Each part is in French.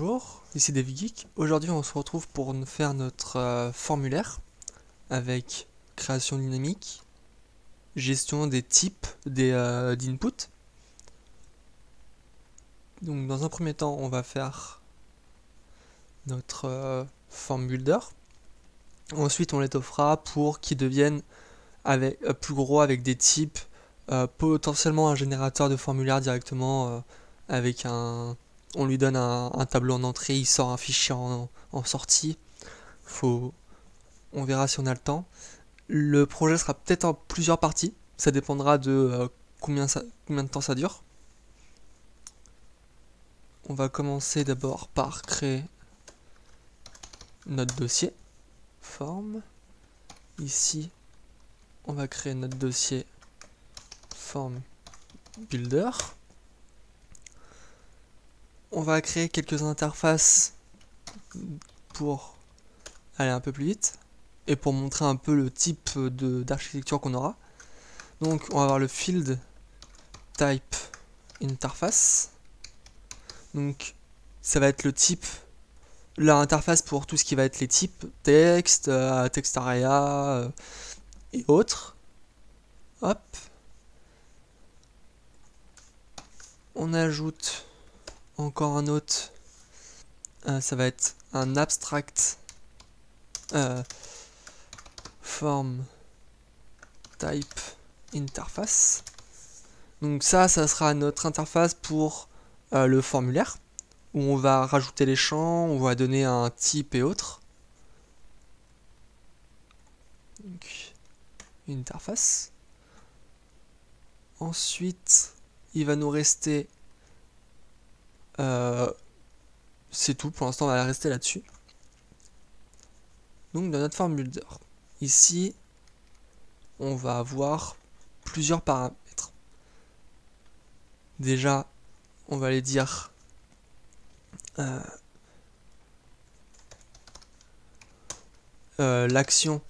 Bonjour, ici DavyGeek. Aujourd'hui on se retrouve pour faire notre formulaire avec création dynamique, gestion des types d'input. Donc dans un premier temps on va faire notre form builder. Ensuite on l'étoffera pour qu'ils deviennent plus gros avec des types, potentiellement un générateur de formulaire directement avec on lui donne un tableau en entrée, il sort un fichier en sortie. On verra si on a le temps. Le projet sera peut-être en plusieurs parties, ça dépendra de combien de temps ça dure. On va commencer d'abord par créer notre dossier form. Ici, on va créer notre dossier form builder. On va créer quelques interfaces pour aller un peu plus vite et pour montrer un peu le type d'architecture qu'on aura. Donc on va avoir le field type interface. Donc ça va être le type, l'interface pour tout ce qui va être les types texte, text area et autres. Hop. On ajoute encore un autre. Ça va être un abstract form type interface. Donc ça sera notre interface pour le formulaire, où on va rajouter les champs, on va donner un type et autres. Donc, une interface. Ensuite, il va nous rester... c'est tout, pour l'instant on va rester là-dessus. Donc dans notre form builder, ici, on va avoir plusieurs paramètres. Déjà, on va les dire l'action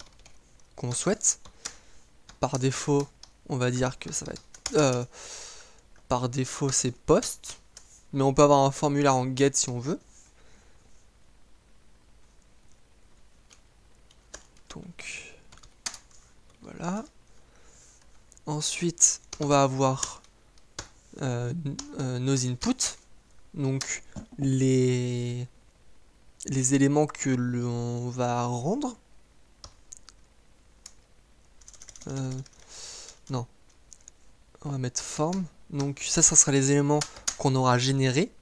qu'on souhaite. Par défaut, on va dire que ça va être par défaut c'est post, mais on peut avoir un formulaire en get si on veut. Donc voilà. Ensuite, on va avoir nos inputs, donc les éléments que l'on va rendre. Non, on va mettre form. Donc ça sera les éléments qu'on aura générés.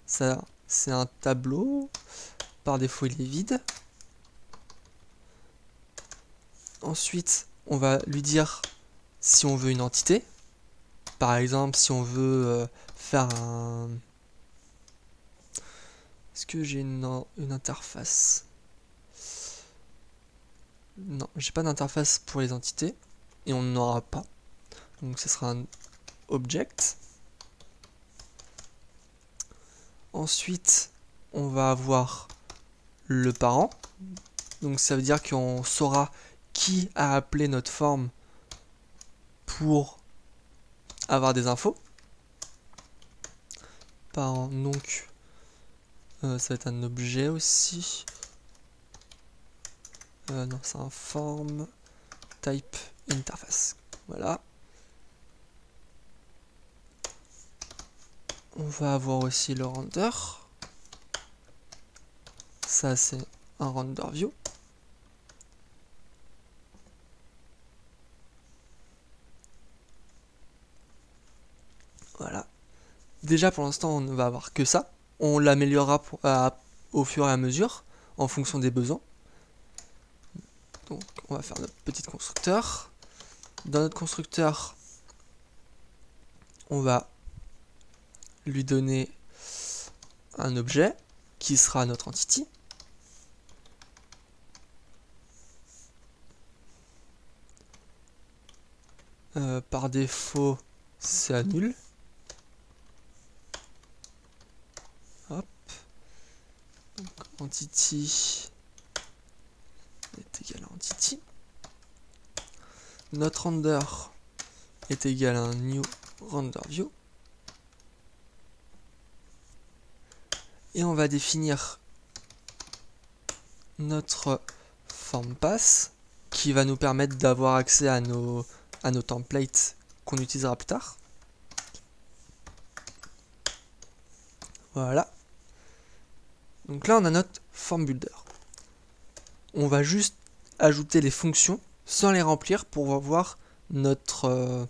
Ça, c'est un tableau. Par défaut, il est vide. Ensuite, on va lui dire si on veut une entité. Par exemple, si on veut faire un... Est-ce que j'ai une interface? Non, j'ai pas d'interface pour les entités. Et on n'en aura pas. Donc ce sera un object. Ensuite, on va avoir le parent. Donc ça veut dire qu'on saura qui a appelé notre forme pour avoir des infos. Parent, donc ça va être un objet aussi. Non, c'est un form type interface. Voilà. On va avoir aussi le render. Ça, c'est un render view. Voilà. Déjà, pour l'instant, on ne va avoir que ça. On l'améliorera au fur et à mesure, en fonction des besoins. Donc, on va faire notre petit constructeur. Dans notre constructeur, on va lui donner un objet qui sera notre entity. Par défaut, c'est à nul. Hop. Donc, entity est égal à entity. Notre render est égal à un new render view. Et on va définir notre form pass qui va nous permettre d'avoir accès à nos templates qu'on utilisera plus tard. Voilà. Donc là, on a notre form builder. On va juste ajouter les fonctions sans les remplir pour avoir notre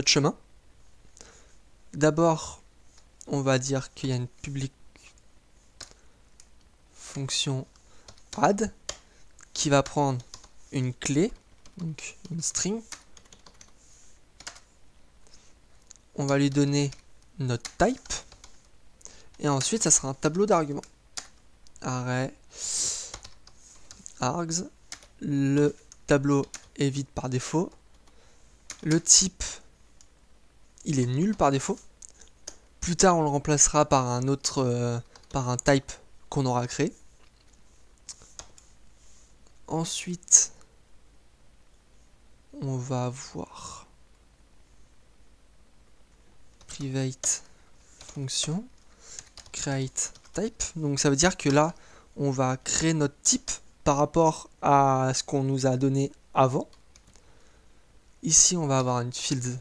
chemin. D'abord, on va dire qu'il y a une public fonction add qui va prendre une clé, donc une string. On va lui donner notre type et ensuite ça sera un tableau d'arguments. Array args, le tableau est vide par défaut, le type il est nul par défaut. Plus tard on le remplacera par un autre par un type qu'on aura créé. Ensuite on va avoir private function create type. Donc ça veut dire que là on va créer notre type par rapport à ce qu'on nous a donné avant. Ici on va avoir une field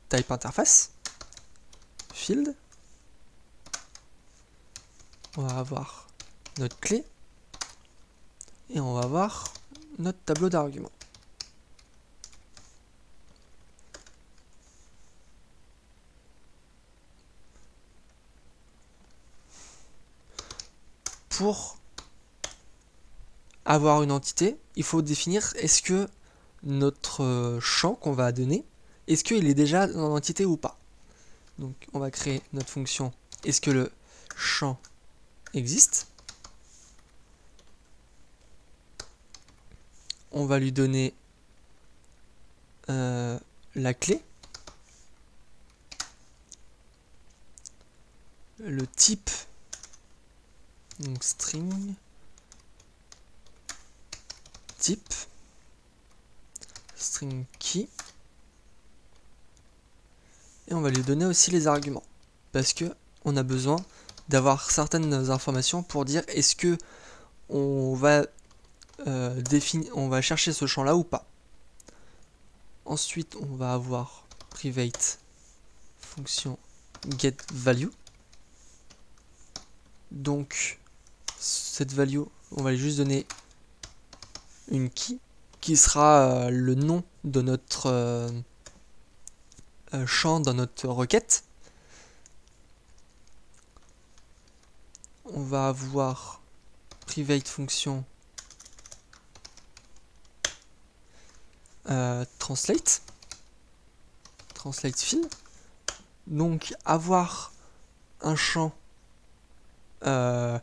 type interface field. On va avoir notre clé et on va avoir notre tableau d'arguments. Pour avoir une entité, il faut définir est-ce que notre champ qu'on va donner, est-ce qu'il est déjà en entité ou pas. Donc on va créer notre fonction est-ce que le champ existe. On va lui donner la clé, le type, donc string type, string key, et on va lui donner aussi les arguments parce que on a besoin d'avoir certaines informations pour dire est-ce que on va on va chercher ce champ là ou pas. Ensuite on va avoir private fonction get value. Donc cette value on va lui juste donner une key qui sera le nom de notre champ dans notre requête. On va avoir private fonction translate field. Donc avoir un champ de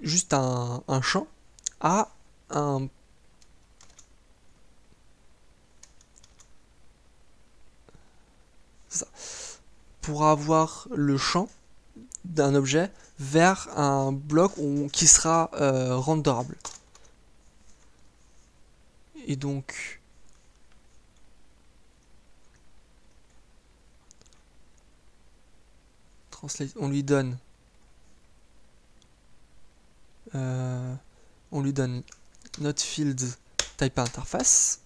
juste un champ à un ça, pour avoir le champ d'un objet vers un bloc qui sera renderable. Et donc translate, on lui donne notre field type interface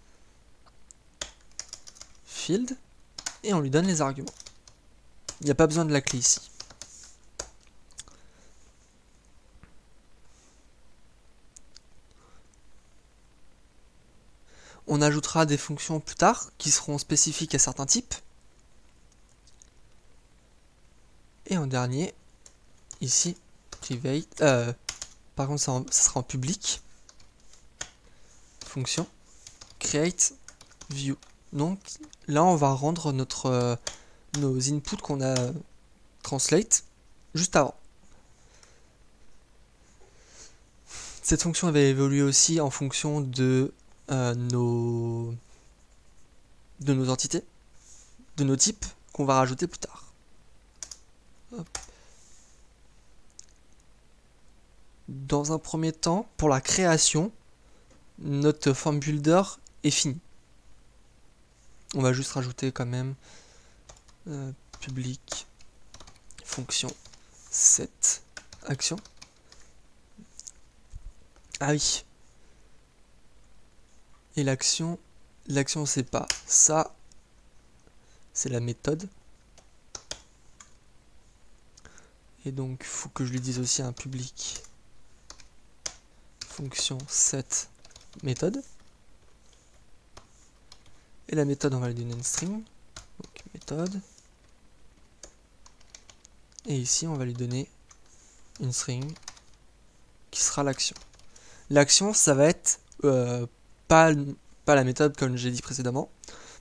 field et on lui donne les arguments. Il n'y a pas besoin de la clé ici. On ajoutera des fonctions plus tard qui seront spécifiques à certains types. Et en dernier, ici, private, par contre ça sera en public, fonction create view. Donc là on va rendre nos inputs qu'on a translate juste avant. Cette fonction va évoluer aussi en fonction de nos entités, de nos types qu'on va rajouter plus tard. Hop. Dans un premier temps, pour la création, notre form builder est fini. On va juste rajouter quand même public fonction set action. Ah oui. Et l'action c'est pas ça, c'est la méthode. Et donc il faut que je lui dise aussi un public fonction set méthode. Et la méthode, on va lui donner une string, donc méthode. Et ici, on va lui donner une string qui sera l'action. L'action, ça va être pas la méthode comme j'ai dit précédemment,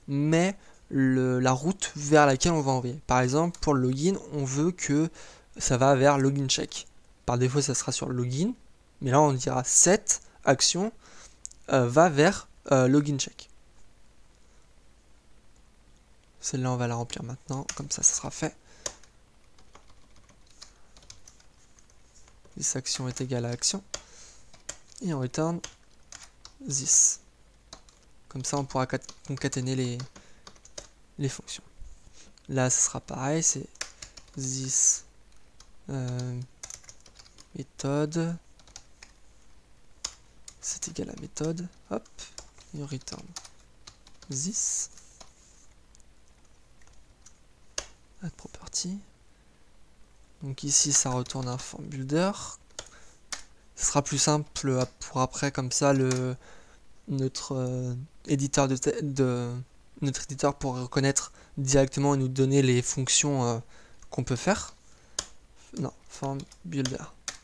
mais la route vers laquelle on va envoyer. Par exemple, pour le login, on veut que ça va vers login check. Par défaut, ça sera sur login, mais là, on dira set action va vers login check. Celle-là, on va la remplir maintenant, comme ça sera fait. This action est égale à action. Et on return this. Comme ça, on pourra concaténer les fonctions. Là, ce sera pareil, c'est this méthode. C'est égal à méthode. Hop. Et on return this. Add property. Donc ici, ça retourne un form builder. Ce sera plus simple pour après, comme ça, notre éditeur notre éditeur pourra reconnaître directement et nous donner les fonctions qu'on peut faire. Non, form builder.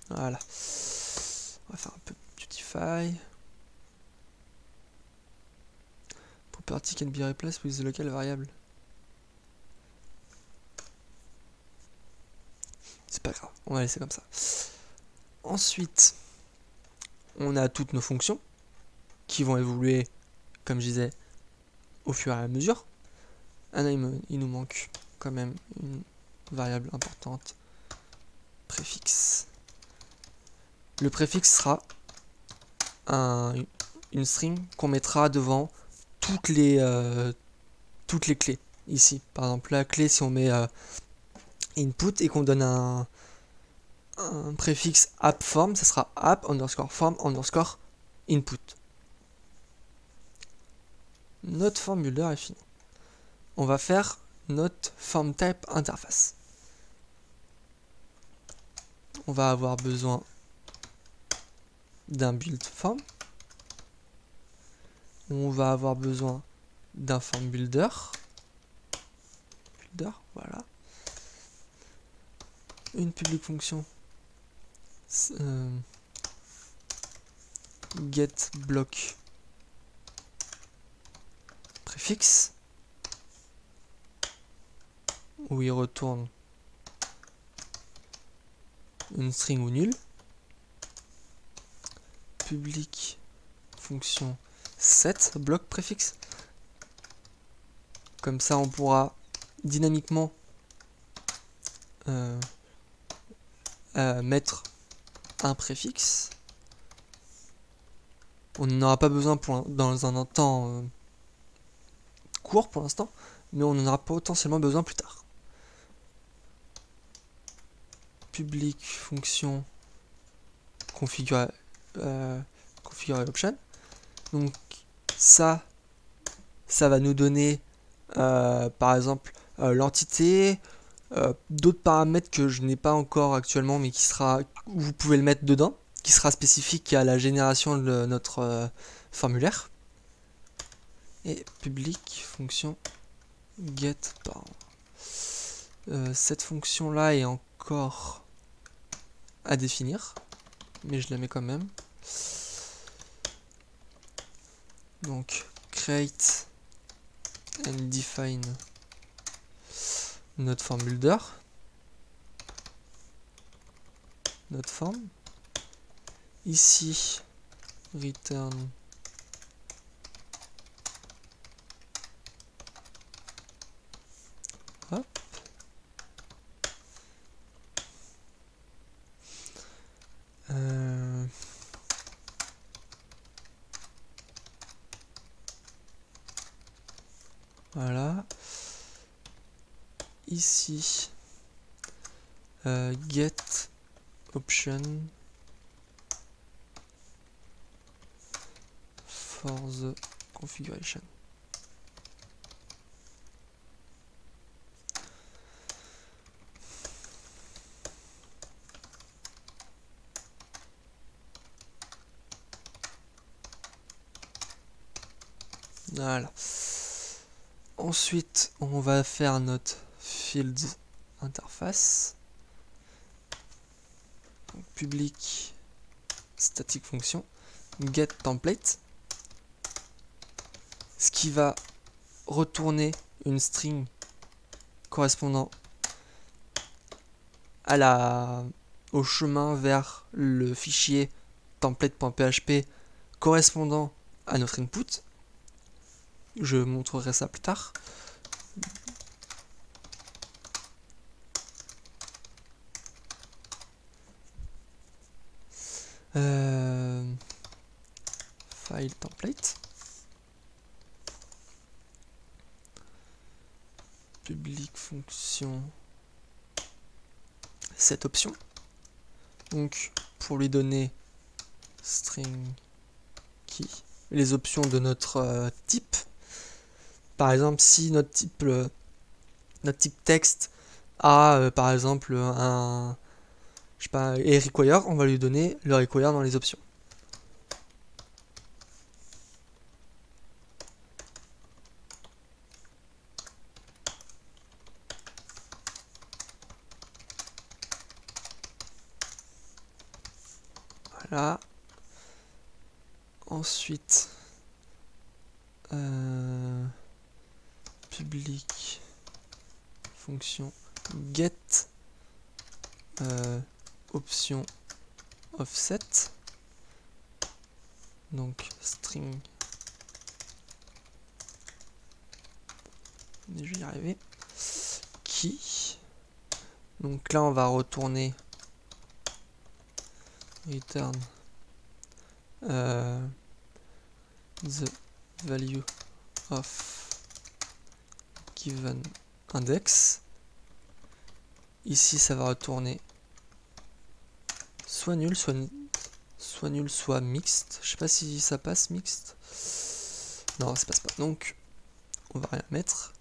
Voilà. On va faire un peu beautify. Property can be replaced with the local variable. C'est pas grave, on va laisser comme ça. Ensuite, on a toutes nos fonctions qui vont évoluer, comme je disais, au fur et à mesure. Ah non, il nous manque quand même une variable importante, préfixe. Le préfixe sera une string qu'on mettra devant toutes les clés. Ici, par exemple, la clé, si on met input et qu'on donne un préfixe appForm, ça sera app underscore form underscore input. Notre form builder est fini. On va faire notre form type interface. On va avoir besoin d'un build form. On va avoir besoin d'un form builder. Voilà. Une public fonction get block préfixe où il retourne une string ou nulle. Public fonction set block préfixe. Comme ça, on pourra dynamiquement mettre un préfixe. On n'en aura pas besoin dans un temps court pour l'instant, mais on en aura potentiellement besoin plus tard. Public fonction configurer option. Donc ça va nous donner par exemple l'entité, d'autres paramètres que je n'ai pas encore actuellement, mais vous pouvez le mettre dedans, qui sera spécifique à la génération de notre formulaire. Et public fonction get par. Cette fonction là est encore à définir, mais je la mets quand même. Donc create and define notre form builder, notre form. Ici return hop. Voilà. ici get option for the configuration. Voilà. Ensuite, on va faire notre fields interface. Donc, public static function get template, ce qui va retourner une string correspondant à au chemin vers le fichier template.php correspondant à notre input. Je montrerai ça plus tard. File template. Public fonction cette option. Donc pour lui donner string key, les options de notre type. Par exemple, si notre type texte a par exemple un je sais pas, et require, on va lui donner le require dans les options. Voilà. Ensuite, public fonction get option offset, donc string, je vais y arriver, key, donc là on va retourner return the value of given index. Ici ça va retourner soit nul, soit nul, soit mixte. Je sais pas si ça passe mixte. Non, ça passe pas. Donc on va rien mettre.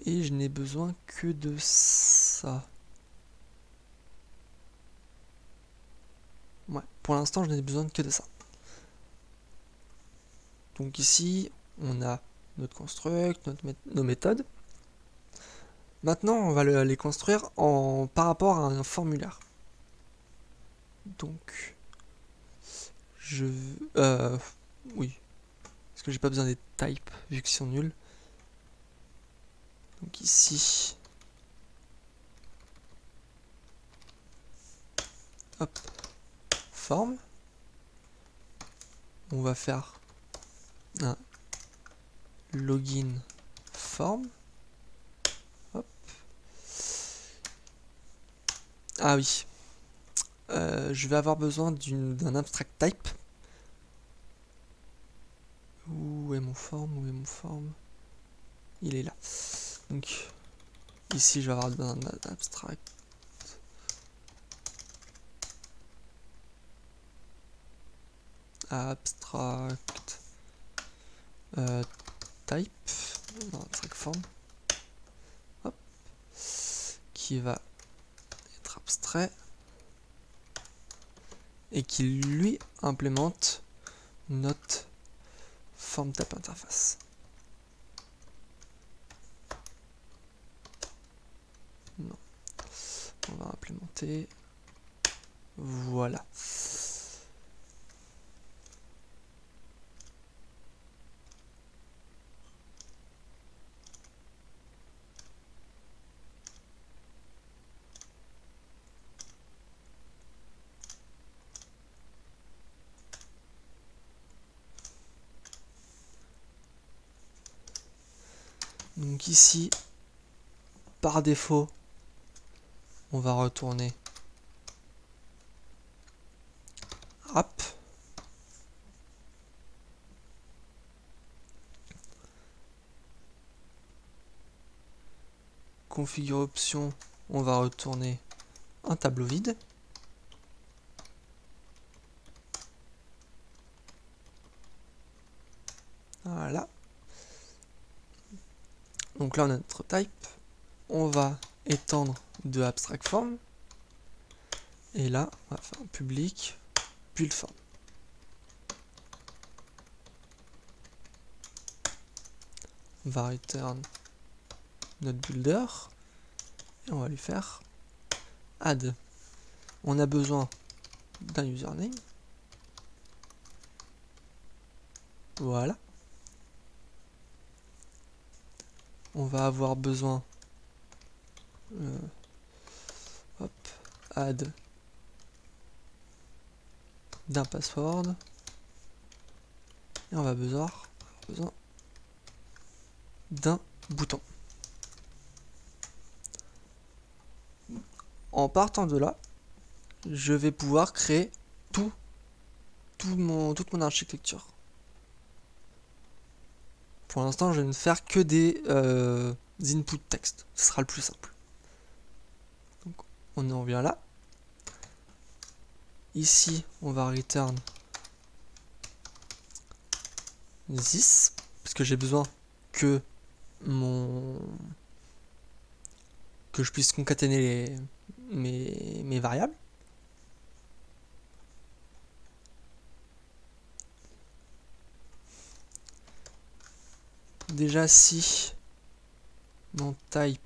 Et je n'ai besoin que de ça. Ouais, pour l'instant je n'ai besoin que de ça. Donc ici on a notre construct, nos méthodes. Maintenant on va les construire par rapport à un formulaire. Donc oui, parce que j'ai pas besoin des types vu qu'ils sont nuls. Donc ici, hop, forme. On va faire un login form. Hop. Ah oui, je vais avoir besoin d'un abstract type. Où est mon form? Où est mon form? Il est là. Donc ici je vais avoir besoin d'un abstract. Abstract type, non, abstract form, hop, qui va être abstrait et qui lui implémente notre form type interface. Non, on va implémenter, voilà. Donc ici, par défaut, on va retourner app. configurer options, on va retourner un tableau vide. Voilà. Donc là on a notre type. On va étendre de abstract form. Et là, on va faire un public build form. On va return notre builder. Et on va lui faire add. On a besoin d'un username. Voilà. On va avoir besoin add d'un password. Et on va avoir besoin d'un bouton. En partant de là, je vais pouvoir créer toute mon architecture. Pour l'instant, je vais ne faire que des input texte. Ce sera le plus simple. Donc, on en revient là. Ici, on va return this, parce que j'ai besoin que je puisse concaténer mes variables. Déjà, si mon type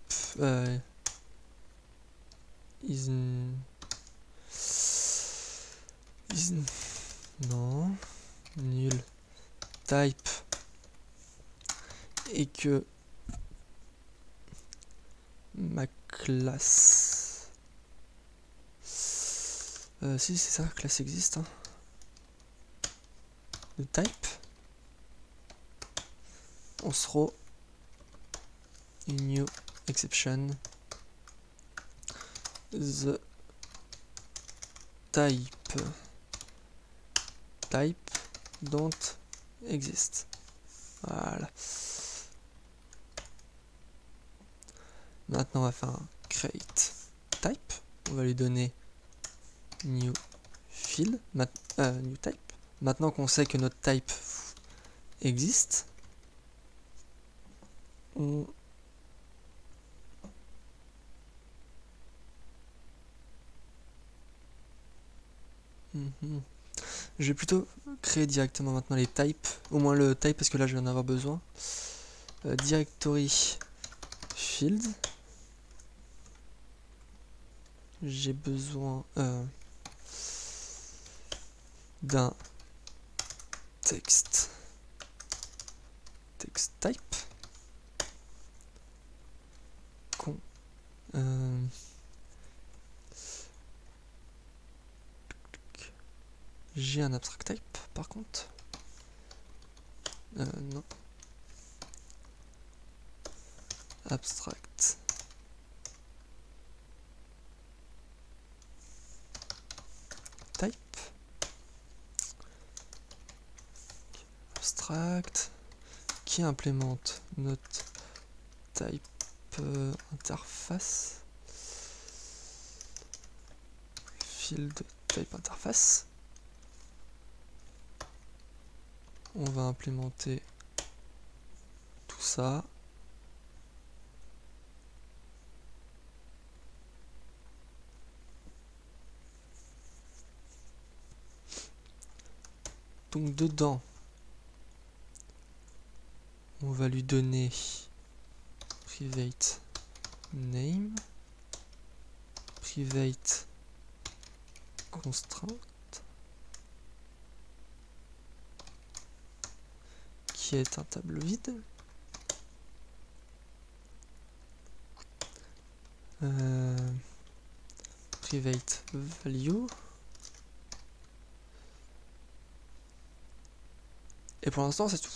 non, nul type, et que ma classe, si c'est ça, classe existe, hein. Le type, on throw une new exception, the type don't exist. Voilà. Maintenant on va faire un create type. On va lui donner new field, new type. Maintenant qu'on sait que notre type existe, on je vais plutôt créer directement maintenant les types, au moins le type parce que là je vais en avoir besoin. Directory field. J'ai besoin d'un text type. J'ai un abstract type par contre. Non. Abstract. Type. Abstract. Qui implémente notre type interface. Field type interface. On va implémenter tout ça. Donc dedans, on va lui donner private name, private constraint, qui est un tableau vide. Private value. Et pour l'instant, c'est tout.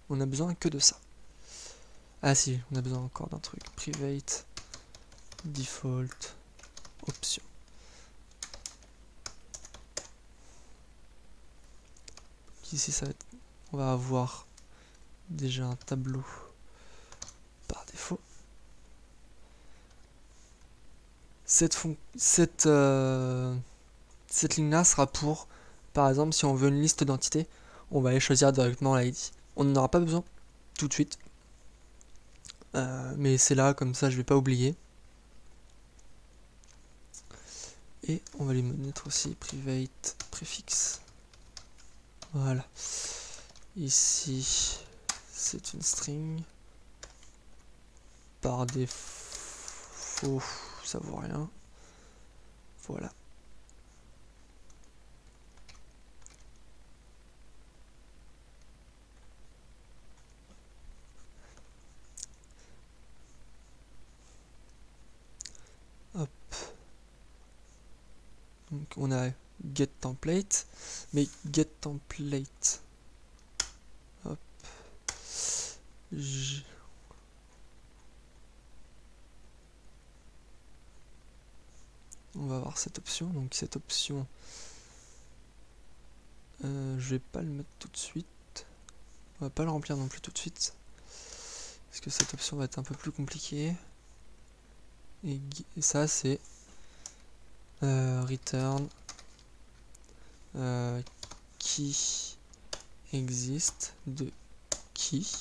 On a besoin que de ça. Ah si, on a besoin encore d'un truc. Private default option. Ici, ça va être, on va avoir déjà un tableau par défaut. cette ligne-là sera pour, par exemple, si on veut une liste d'entités, on va aller choisir directement l'ID. On n'en aura pas besoin tout de suite, mais c'est là, comme ça je vais pas oublier. Et on va lui mettre aussi private préfixe. Voilà. Ici, c'est une string. Par défaut, ça vaut rien. Voilà. Hop. Donc on a get template, mais get template. Hop. On va avoir cette option. Donc cette option, je vais pas le mettre tout de suite. On va pas le remplir non plus tout de suite, parce que cette option va être un peu plus compliquée. Et ça c'est return qui existe de qui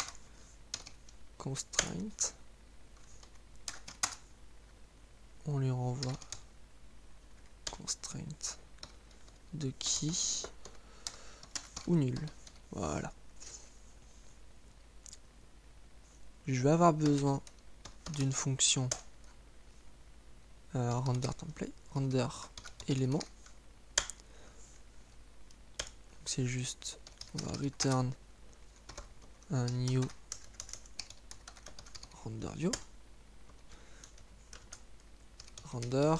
constraint. On lui renvoie constraint de qui ou nul. Voilà. Je vais avoir besoin d'une fonction render template, render élément. C'est juste, on va return un new render view, render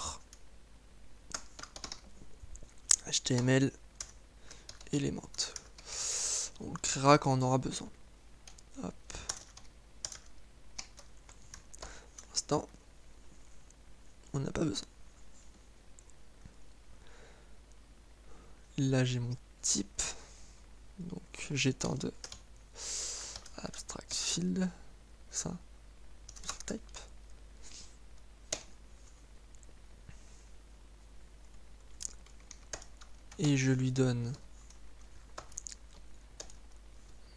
HTML element. On le créera quand on aura besoin. Hop. Pour l'instant, on n'a pas besoin. Là j'ai mon type, donc j'étends de abstract field, ça, type. Et je lui donne,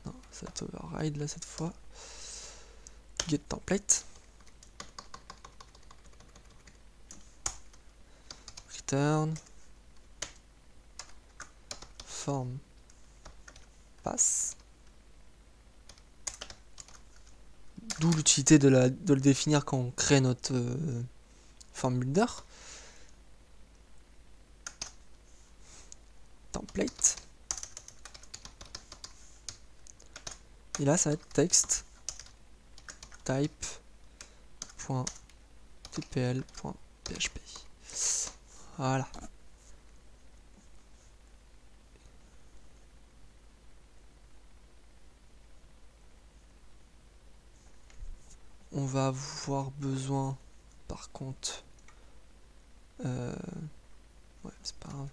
non, cet override là cette fois, get template, return, form pass. D'où l'utilité de le définir quand on crée notre form builder. Template. Et là ça va être text type.tpl.php. Voilà. On va avoir besoin, par contre, ouais, c'est pas grave,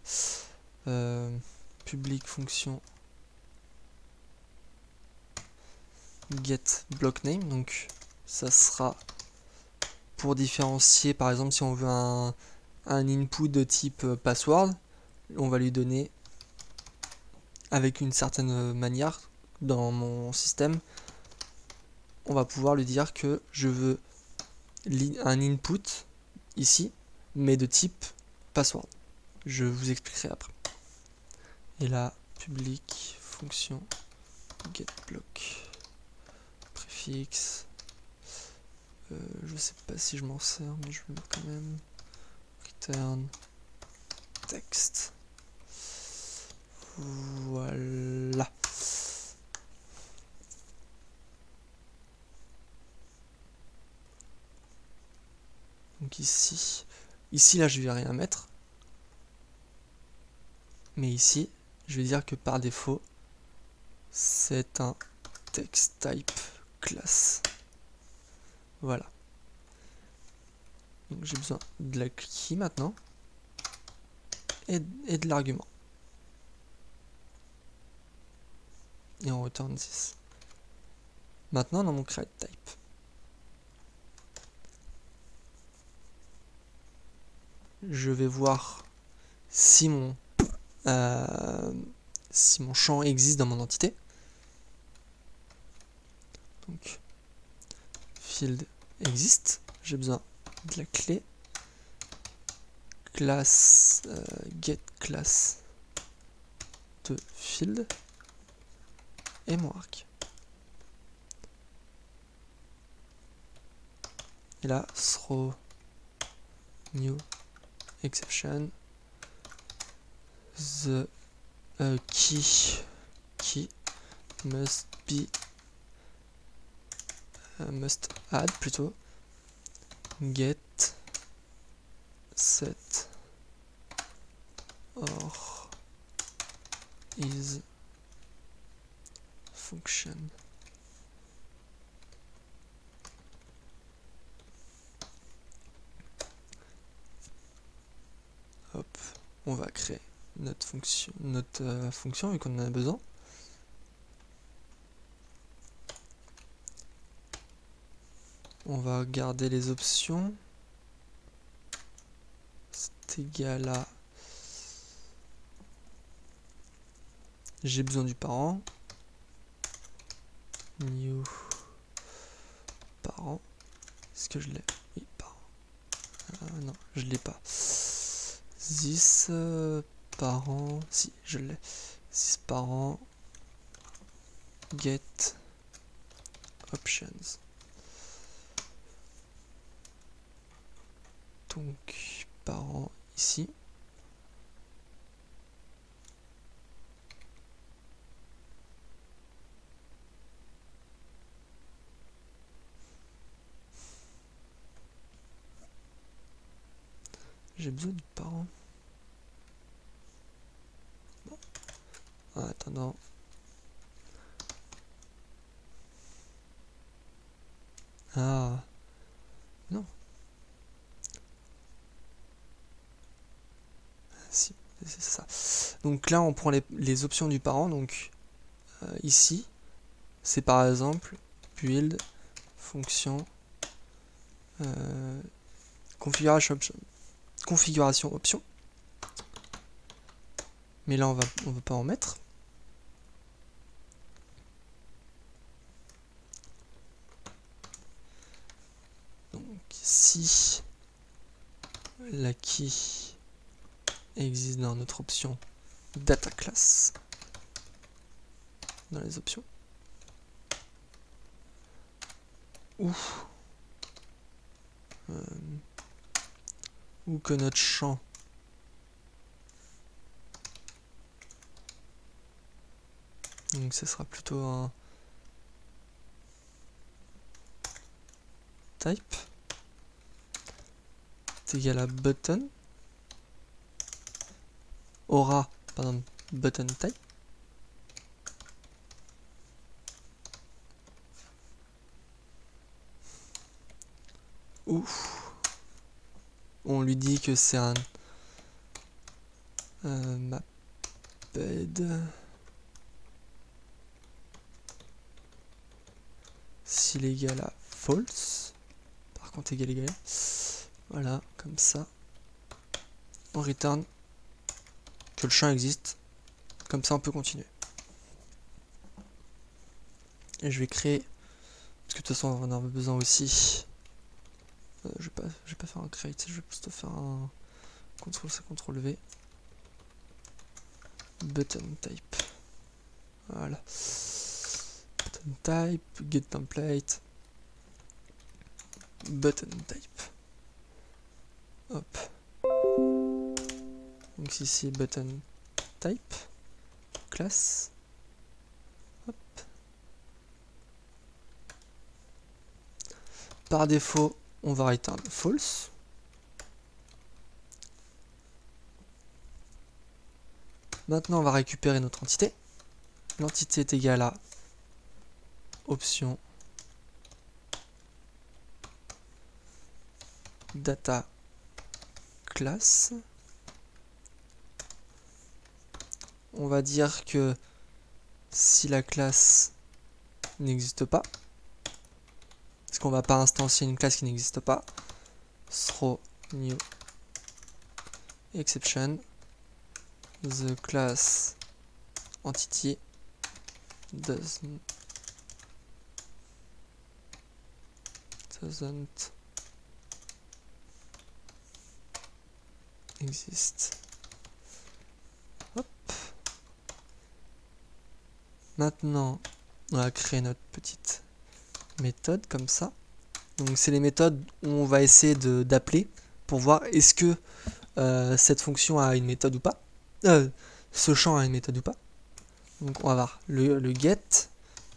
public fonction get block name, donc ça sera pour différencier, par exemple, si on veut un input de type password, on va lui donner avec une certaine manière dans mon système. On va pouvoir lui dire que je veux un input ici, mais de type password. Je vous expliquerai après. Et là, public fonction get block préfixe. Je sais pas si je m'en sers, mais je vais le mettre quand même. Return text. Voilà. Donc ici là je vais rien mettre, mais ici je vais dire que par défaut c'est un text type class. Voilà. Donc j'ai besoin de la key maintenant et de l'argument. Et on retourne 10. Maintenant dans mon create type, je vais voir si mon champ existe dans mon entité. Donc field existe, j'ai besoin de la clé classe get class de field et mon arc. Et là, throw new exception the key must be must add plutôt get set or is function. Hop, on va créer notre fonction vu qu'on en a besoin. On va garder les options. C'est égal à j'ai besoin du parent. New parent. Est-ce que je l'ai? Oui, parent. Non, je l'ai pas. This parent. Si, je l'ai. This parent. Get options. Donc, parent ici. J'ai besoin du parent. Bon. En attendant. Ah. Non. Si, c'est ça. Donc là, on prend les options du parent. Donc ici, c'est par exemple build fonction configuration option. Mais là, on va pas en mettre. Donc si la key existe dans notre option data class, dans les options, ou que notre champ donc ce sera plutôt un type est égal à button aura par exemple button type ou on lui dit que c'est un mapped s'il est égal à false, par contre égal, voilà, comme ça, on return que le champ existe, comme ça on peut continuer. Et je vais créer, parce que de toute façon on en a besoin aussi, je vais pas faire un create, je vais plutôt faire un CTRL-C, CTRL-V, button type, voilà. Type, get template, button type. Hop. Donc ici button type, classe. Hop. Par défaut, on va return false. Maintenant, on va récupérer notre entité. L'entité est égale à option data class. On va dire que si la classe n'existe pas, parce qu'on va pas instancier une classe qui n'existe pas, throw new exception the class entity doesn't exist. Hop. Maintenant, on va créer notre petite méthode comme ça. Donc c'est les méthodes où on va essayer d'appeler pour voir est-ce que cette fonction a une méthode ou pas. Ce champ a une méthode ou pas. Donc on va voir le get,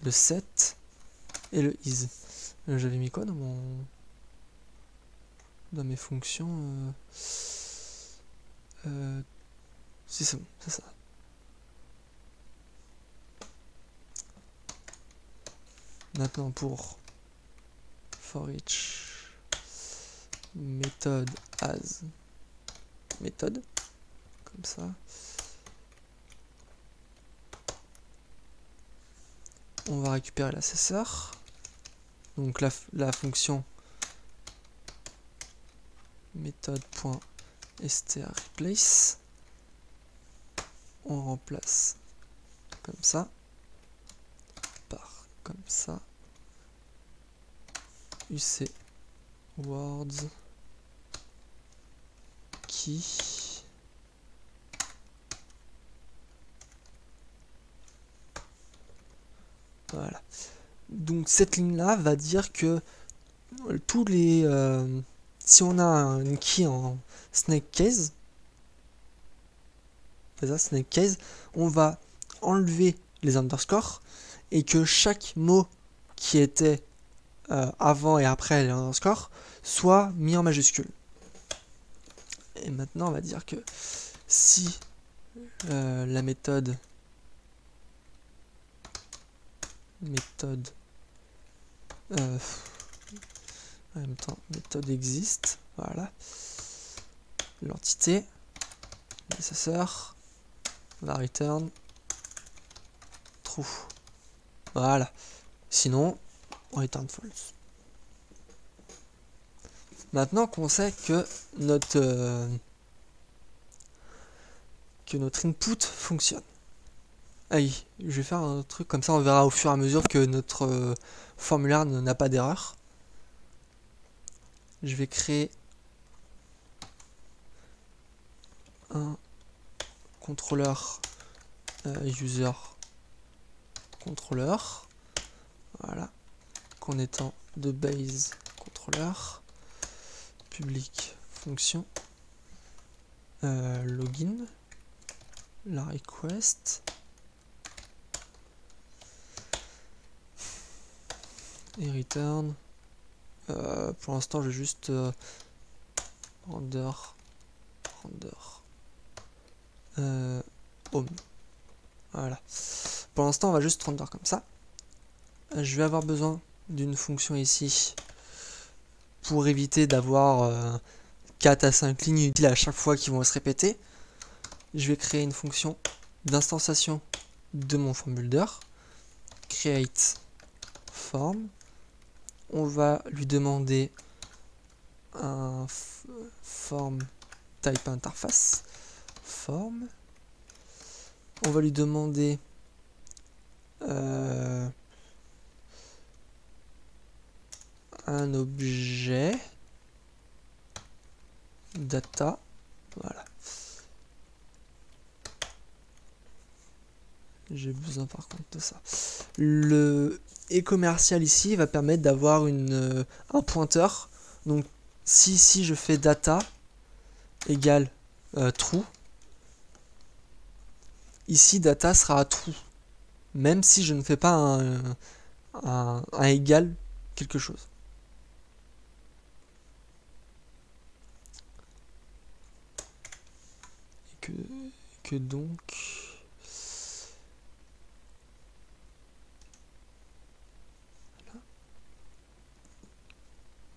le set et le is. J'avais mis quoi dans mes fonctions si c'est bon, c'est ça. Maintenant pour for each méthode as méthode, comme ça. On va récupérer l'accesseur. Donc la fonction méthode.strReplace. On remplace comme ça par comme ça. UC words key. Voilà. Donc cette ligne là va dire que tous les si on a une key en snake case, c'est ça, snake case, on va enlever les underscores et que chaque mot qui était avant et après les underscores soit mis en majuscule. Et maintenant on va dire que si la méthode en même temps méthode existe, voilà, l'entité l'accesseur va return true, voilà, sinon on return false. Maintenant qu'on sait que notre input fonctionne, allez, je vais faire un truc comme ça, on verra au fur et à mesure que notre formulaire n'a pas d'erreur. Je vais créer un contrôleur user contrôleur, voilà, qu'on étend de base contrôleur, public fonction, login, la request, et return. Pour l'instant, je vais juste render home. Voilà. Pour l'instant, on va juste render comme ça. Je vais avoir besoin d'une fonction ici pour éviter d'avoir 4 à 5 lignes utiles à chaque fois qui vont se répéter. Je vais créer une fonction d'instanciation de mon form builder, create form. On va lui demander un form type interface form. On va lui demander un objet data, voilà. J'ai besoin par contre de ça. Le e-commercial ici va permettre d'avoir un pointeur. Donc si je fais data égale true, ici data sera true, même si je ne fais pas un égal quelque chose. Et que donc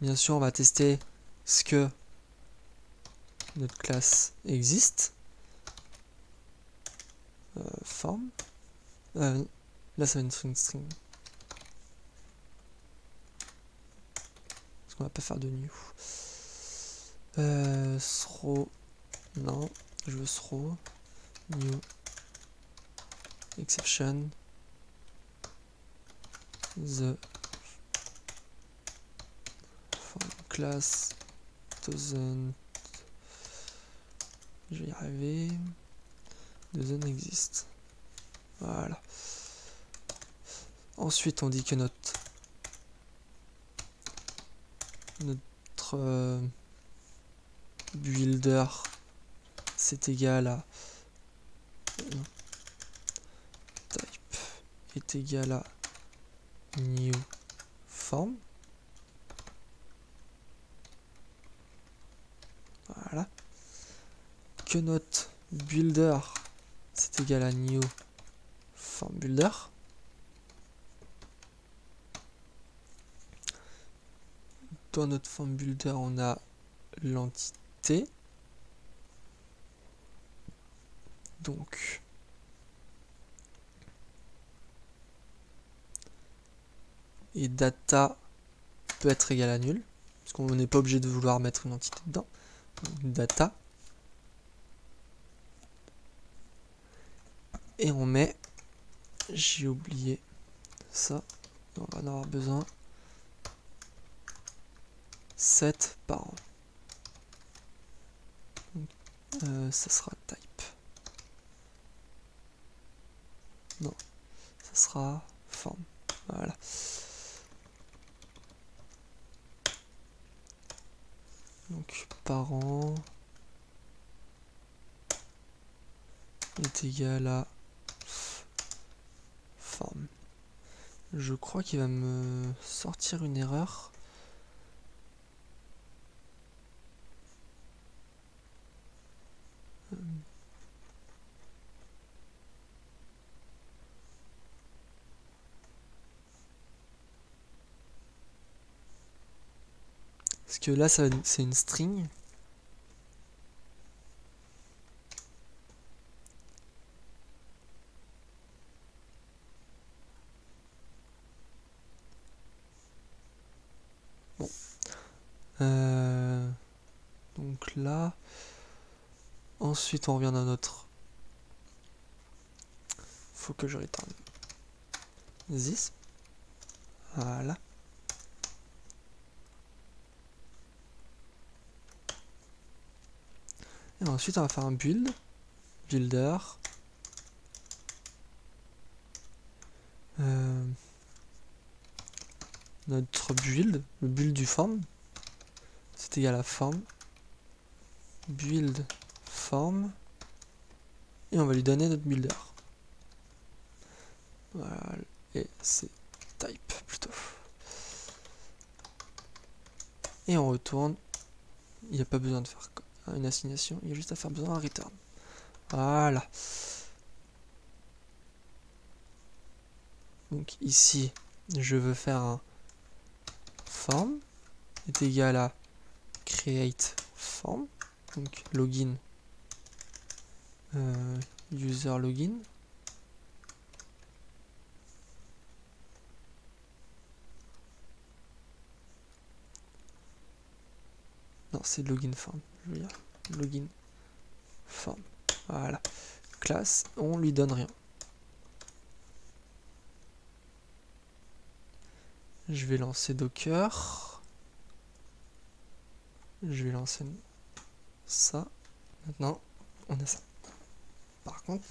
bien sûr, on va tester ce que notre classe existe. Form. Là, ça va une string. Parce qu'on va pas faire de new. Throw Non, je veux throw, new, exception, the form class doesn't, je vais y arriver, doesn't exist. Voilà. Ensuite, on dit que notre builder c'est égal à type est égal à new form. Voilà. Que notre builder c'est égal à new form builder. Dans notre form builder, on a l'entité. Donc, et data peut être égal à nul, parce qu'on n'est pas obligé de vouloir mettre une entité dedans. Donc, data. Et on met, j'ai oublié ça, on va en avoir besoin, set parent. Ça sera type. Non, ça sera form. Voilà. Donc parent est égal à form. Je crois qu'il va me sortir une erreur. Parce que là, c'est une string. Bon. Donc là, ensuite on revient dans notre. Faut que je return this. Voilà. Et ensuite on va faire un build. Builder. Notre build, le build du form, c'est égal à form. Build form. Et on va lui donner notre builder. Voilà. Et c'est type plutôt. Et on retourne. Il n'y a pas besoin de faire une assignation, il y a juste à faire besoin d'un return. Voilà. Donc ici, je veux faire un form est égal à create form. Donc login, user login. Non, c'est login form. Je veux dire login form. Voilà. Classe, on lui donne rien. Je vais lancer Docker. Je vais lancer ça. Maintenant, on a ça. Par contre,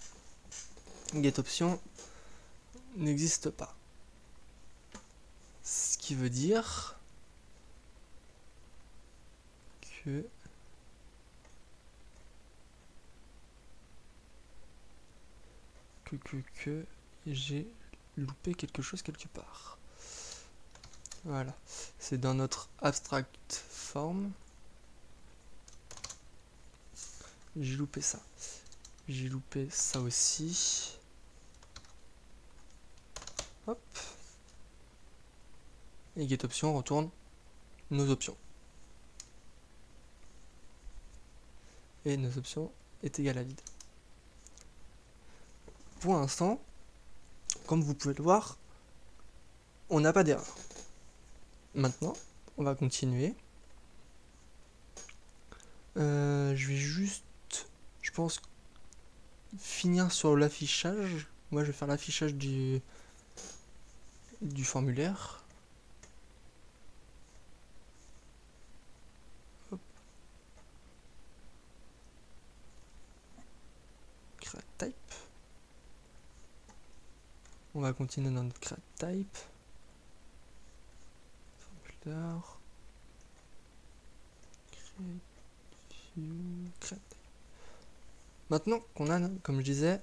getOption n'existe pas. Ce qui veut dire que j'ai loupé quelque chose quelque part. Voilà, c'est dans notre abstract form. J'ai loupé ça. J'ai loupé ça aussi. Hop. Et getOption retourne nos options. Et nos options est égal à vide. Pour l'instant, comme vous pouvez le voir, on n'a pas d'erreur. Maintenant, on va continuer. Je vais juste je pense finir sur l'affichage. Moi je vais faire l'affichage du formulaire. Hop. Create type. On va continuer dans notre create type. Formulaire. Create type. Maintenant qu'on a, comme je disais,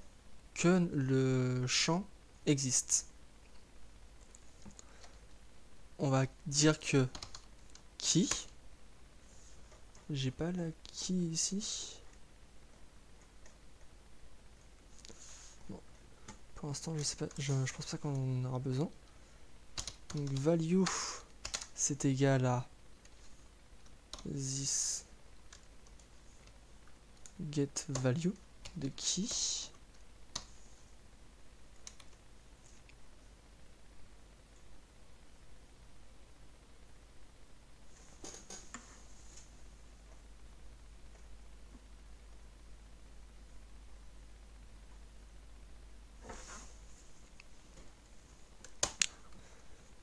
que le champ existe, on va dire que key, j'ai pas la key ici. Bon, pour l'instant, je sais pas, je pense pas qu'on en aura besoin. Donc value, c'est égal à this get value de key.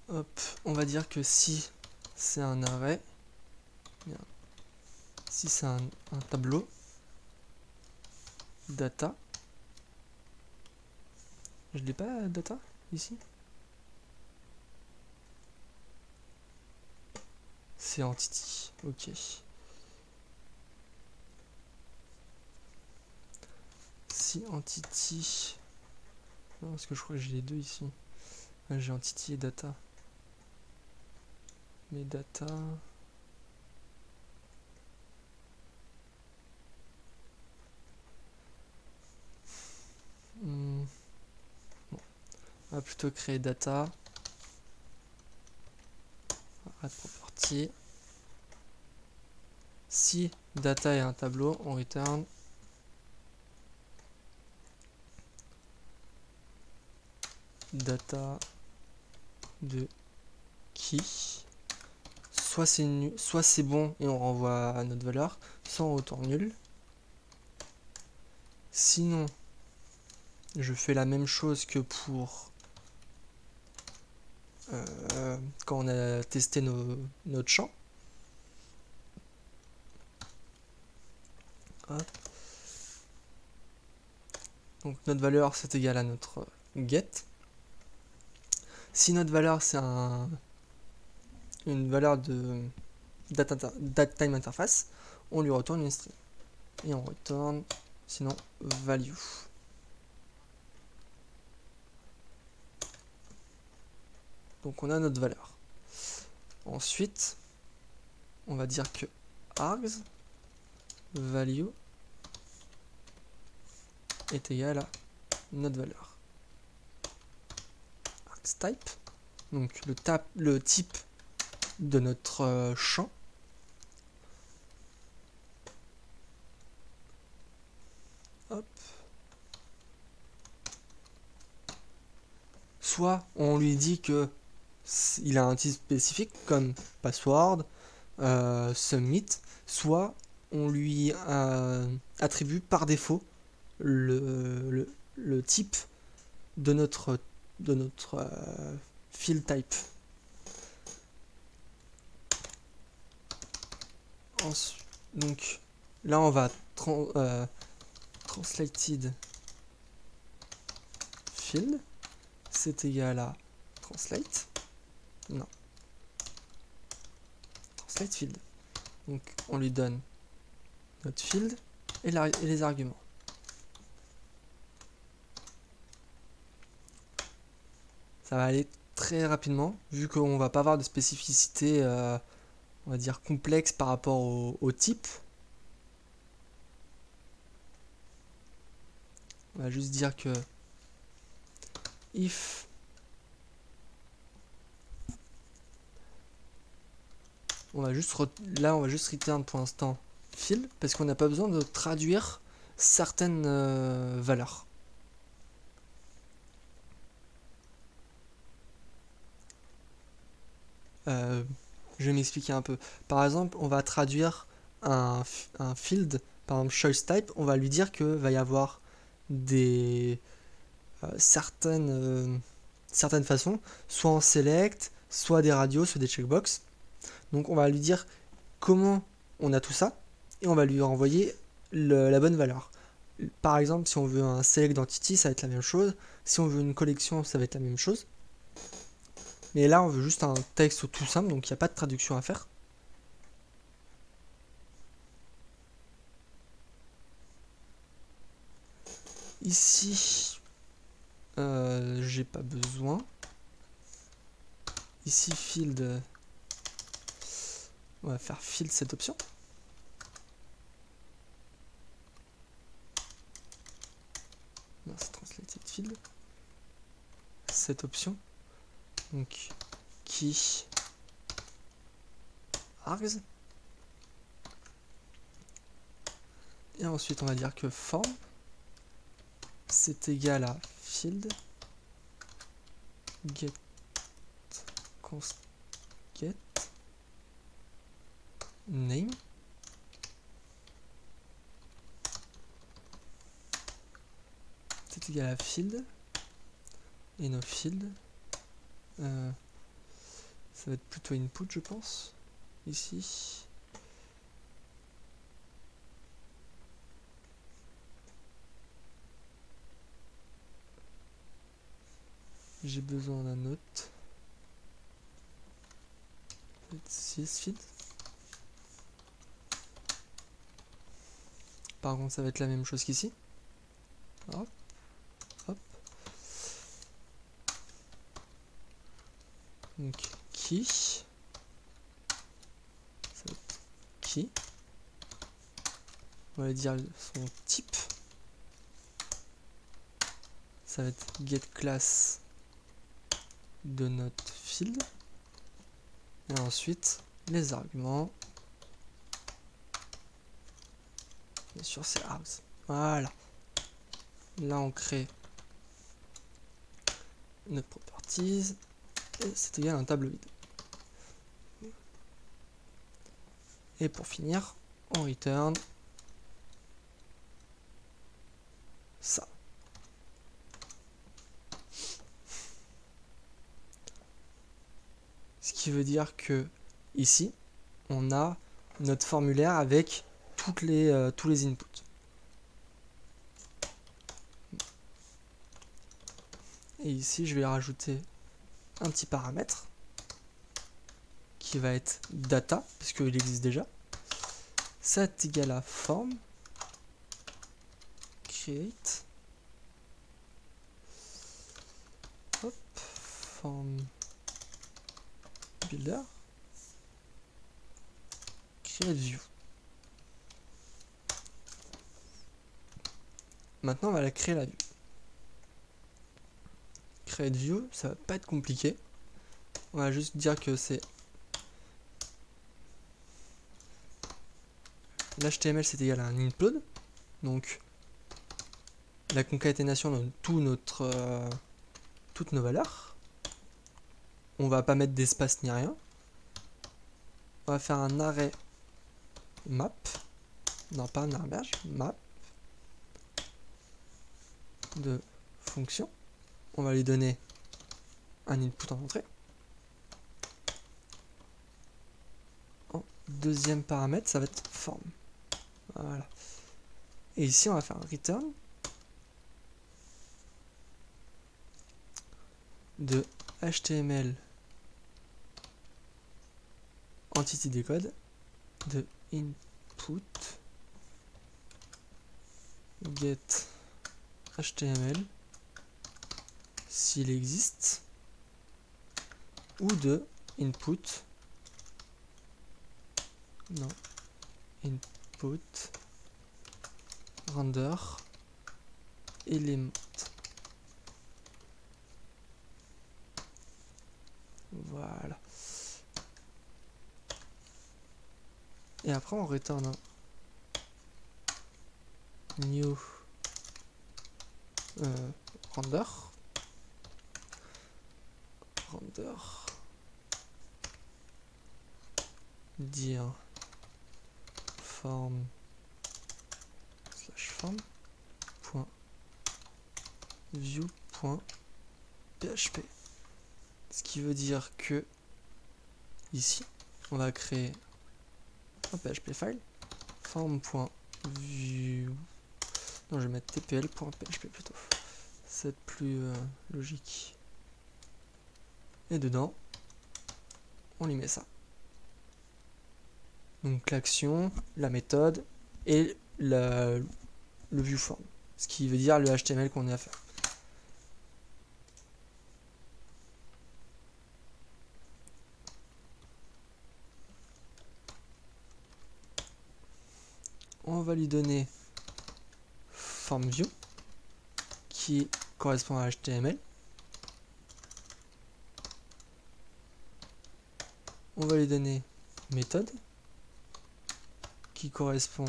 Hop, on va dire que si c'est un array, si c'est un tableau, data, je l'ai pas data ici, c'est entity, ok. Si entity, non parce que je crois que j'ai les deux ici, j'ai entity et data, mais data, bon. On va plutôt créer data, add property. Si data est un tableau, on return data de key. Soit c'est bon et on renvoie à notre valeur, soit on retourne nul. Sinon, je fais la même chose que pour quand on a testé notre champ. Hop. Donc notre valeur c'est égal à notre get. Si notre valeur c'est une valeur de datetime interface, on lui retourne une string. Et on retourne sinon value. Donc on a notre valeur. Ensuite, on va dire que args value est égal à notre valeur. Args type, donc le type de notre champ. Hop. Soit on lui dit que il a un type spécifique comme password, submit, soit on lui attribue par défaut le type de notre field type. Ensuite, donc là on va translated field, c'est égal à translate. Non. Translate field. Donc on lui donne notre field et les arguments. Ça va aller très rapidement, vu qu'on va pas avoir de spécificité, on va dire complexe par rapport au type. On va juste dire que if on va juste return pour l'instant field parce qu'on n'a pas besoin de traduire certaines valeurs. Je vais m'expliquer un peu. Par exemple, on va traduire un field par exemple choice type, on va lui dire que va y avoir des certaines façons, soit en select, soit des radios, soit des checkbox. Donc on va lui dire comment on a tout ça et on va lui renvoyer la bonne valeur. Par exemple, si on veut un select d'entity, ça va être la même chose. Si on veut une collection, ça va être la même chose. Mais là, on veut juste un texte tout simple, donc il n'y a pas de traduction à faire. Ici, j'ai pas besoin. Ici, field, on va faire field cette option. Non, c'est translated field. Cette option. Donc, key args. Et ensuite, on va dire que form, c'est égal à field get const get name. C'est égal à field et nos field. Ça va être plutôt input, je pense. Ici. J'ai besoin d'un autre. Field. Par contre, ça va être la même chose qu'ici. Hop, hop. Donc, key. Ça va être key. On va dire son type. Ça va être get class de notre field. Et ensuite, les arguments. Bien sûr, c'est house. Voilà. Là, on crée notre properties. Et c'est égal à un tableau vide. Et pour finir, on return ça. Ce qui veut dire que ici, on a notre formulaire avec tous les inputs. Et ici, je vais rajouter un petit paramètre qui va être data, parce qu'il existe déjà. Ça est égal à form create hop, form builder create view. Maintenant, on va la créer la vue. Create view, ça va pas être compliqué. On va juste dire que c'est l'HTML, c'est égal à un include. Donc la concaténation de toutes nos valeurs. On va pas mettre d'espace ni rien. On va faire un array map. Non, pas un array map de fonction. On va lui donner un input en entrée. En deuxième paramètre, ça va être form. Voilà. Et ici, on va faire un return de HTML entity decode de input get HTML s'il existe, ou de input non input render element. Voilà. Et après on return un new render dire form form.view.php. Ce qui veut dire que ici, on va créer un PHP file form.view. Non, je vais mettre tpl.php plutôt. C'est plus logique. Et dedans, on lui met ça. Donc l'action, la méthode et le viewForm. Ce qui veut dire le HTML qu'on a à faire. On va lui donner FormView qui correspond à HTML. On va lui donner méthode qui correspond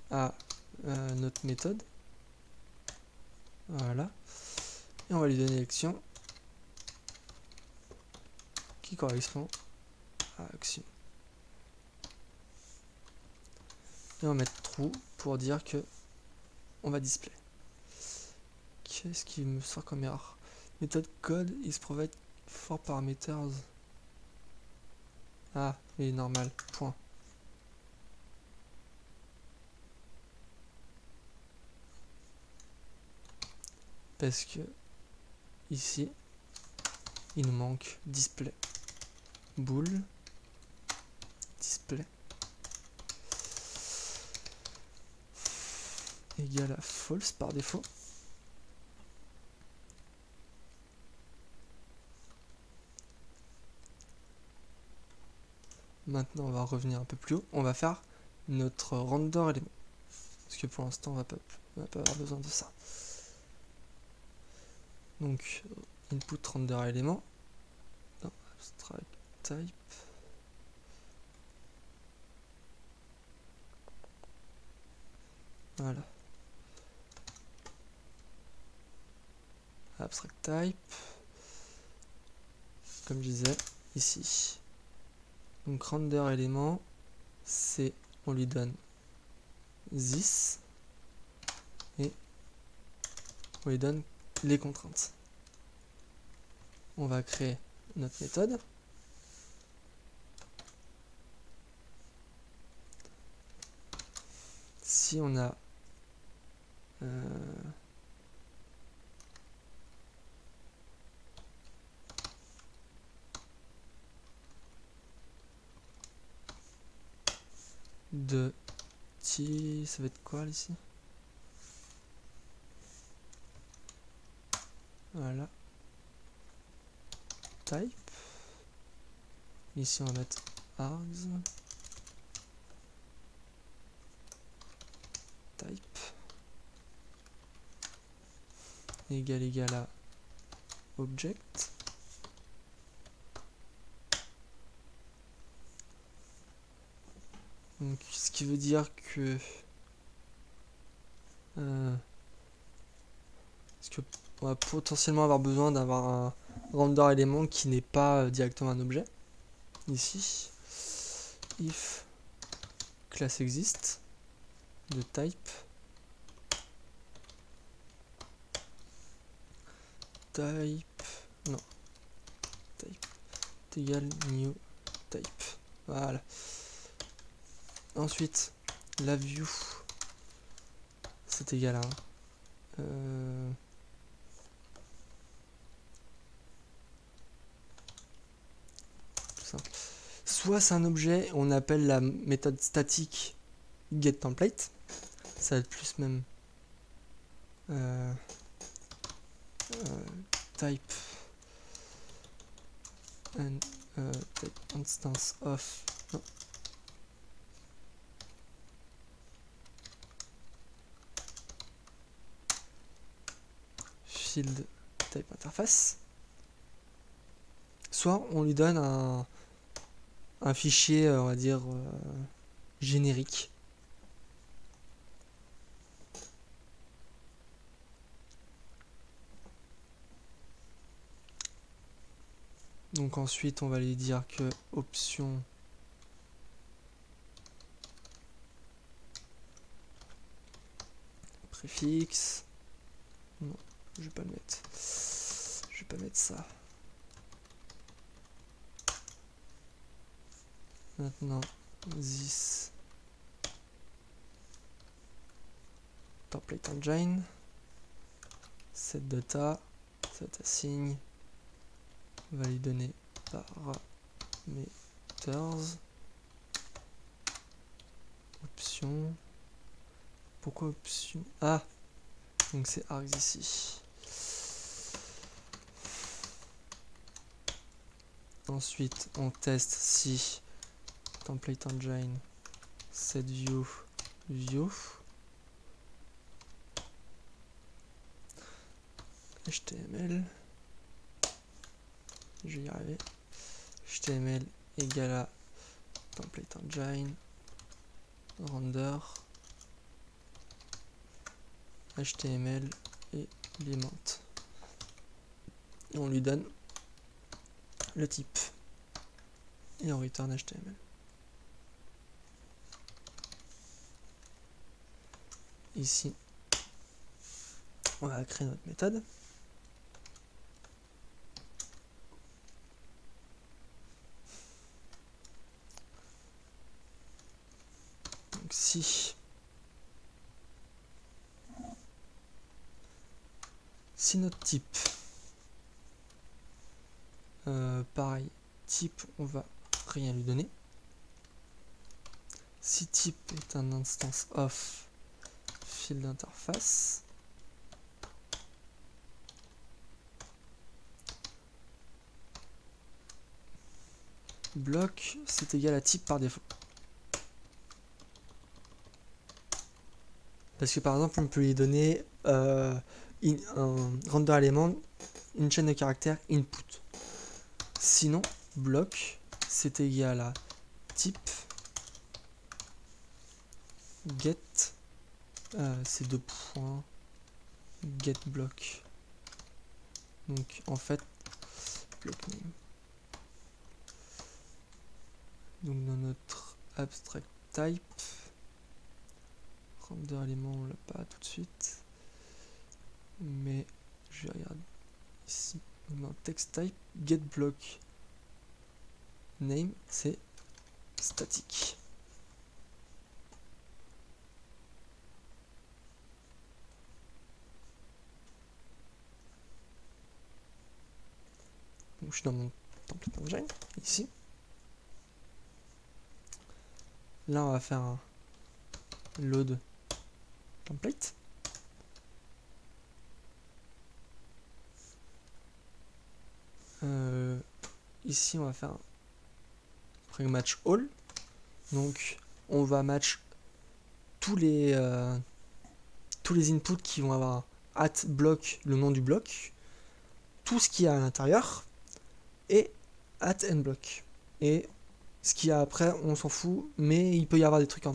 à notre méthode. Voilà. Et on va lui donner action qui correspond à action. Et on va mettre true pour dire que on va display. Qu'est-ce qui me sort comme erreur? Méthode code is provide for parameters. Ah, il est normal. Point. Parce que ici, il nous manque display. Bool display égale à false par défaut. Maintenant, on va revenir un peu plus haut. On va faire notre render élément. Parce que pour l'instant, on va pas avoir besoin de ça. Donc, input render élément. Non, abstract type. Voilà. Abstract type. Comme je disais, ici. Donc render élément, c'est on lui donne this et on lui donne les contraintes. On va créer notre méthode. Si on a de petit, ça va être quoi ici? Voilà. Type. Ici on va mettre args. Type égal à object. Donc, ce qui veut dire que parce que on va potentiellement avoir besoin d'avoir un render élément qui n'est pas directement un objet. Ici, if class existe de type non type égale new type. Voilà. Ensuite, la view c'est égal à tout simple. Soit c'est un objet, on appelle la méthode statique getTemplate, ça va être plus même type and type instance of non. Field type interface. Soit on lui donne un fichier, on va dire, générique. Donc ensuite, on va lui dire que option préfixe. Non, je vais pas le mettre. Je vais pas mettre ça. Maintenant, this template engine, set data, set assign, on va lui donner parameters, option. Pourquoi option? Ah, donc c'est args ici. Ensuite, on teste si template engine set view HTML, je vais y arriver, HTML égale à template engine render HTML et element. Et on lui donne le type et on return HTML. Ici, on va créer notre méthode. Donc si notre type, pareil, type, on va rien lui donner. Si type est un instance of fil d'interface, bloc c'est égal à type par défaut. Parce que par exemple on peut lui donner un render element, une chaîne de caractères input. Sinon bloc c'est égal à type get, c'est 2 points, get block. Donc en fait block name. Donc dans notre abstract type, render élément on l'a pas tout de suite, mais je vais regarder ici. Donc dans text type, get block name c'est statique. Donc je suis dans mon template engine ici. Là on va faire un load template. Ici on va faire un preg match all. Donc on va match tous les inputs qui vont avoir at block, le nom du bloc, tout ce qu'il y a à l'intérieur, et at end block. Et ce qu'il y a après, on s'en fout, mais il peut y avoir des trucs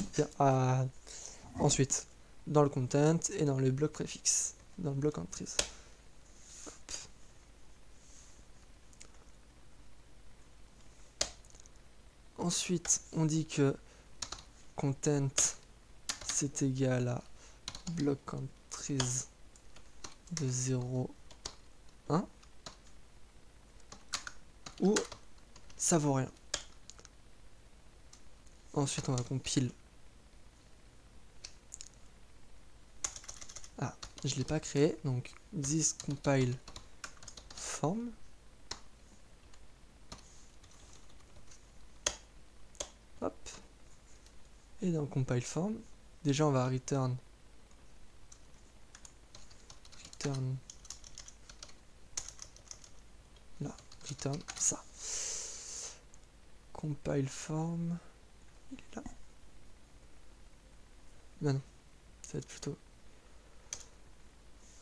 ensuite, dans le content et dans le bloc préfixe, dans le bloc entries. Hop. Ensuite, on dit que content c'est égal à bloc entries de 0, 1, ou ça vaut rien. Ensuite, on va compile. Ah, je l'ai pas créé, donc this compile form. Hop. Et dans compile form, déjà on va return là, return ça. Compile form, il est là. Ben non, ça va être plutôt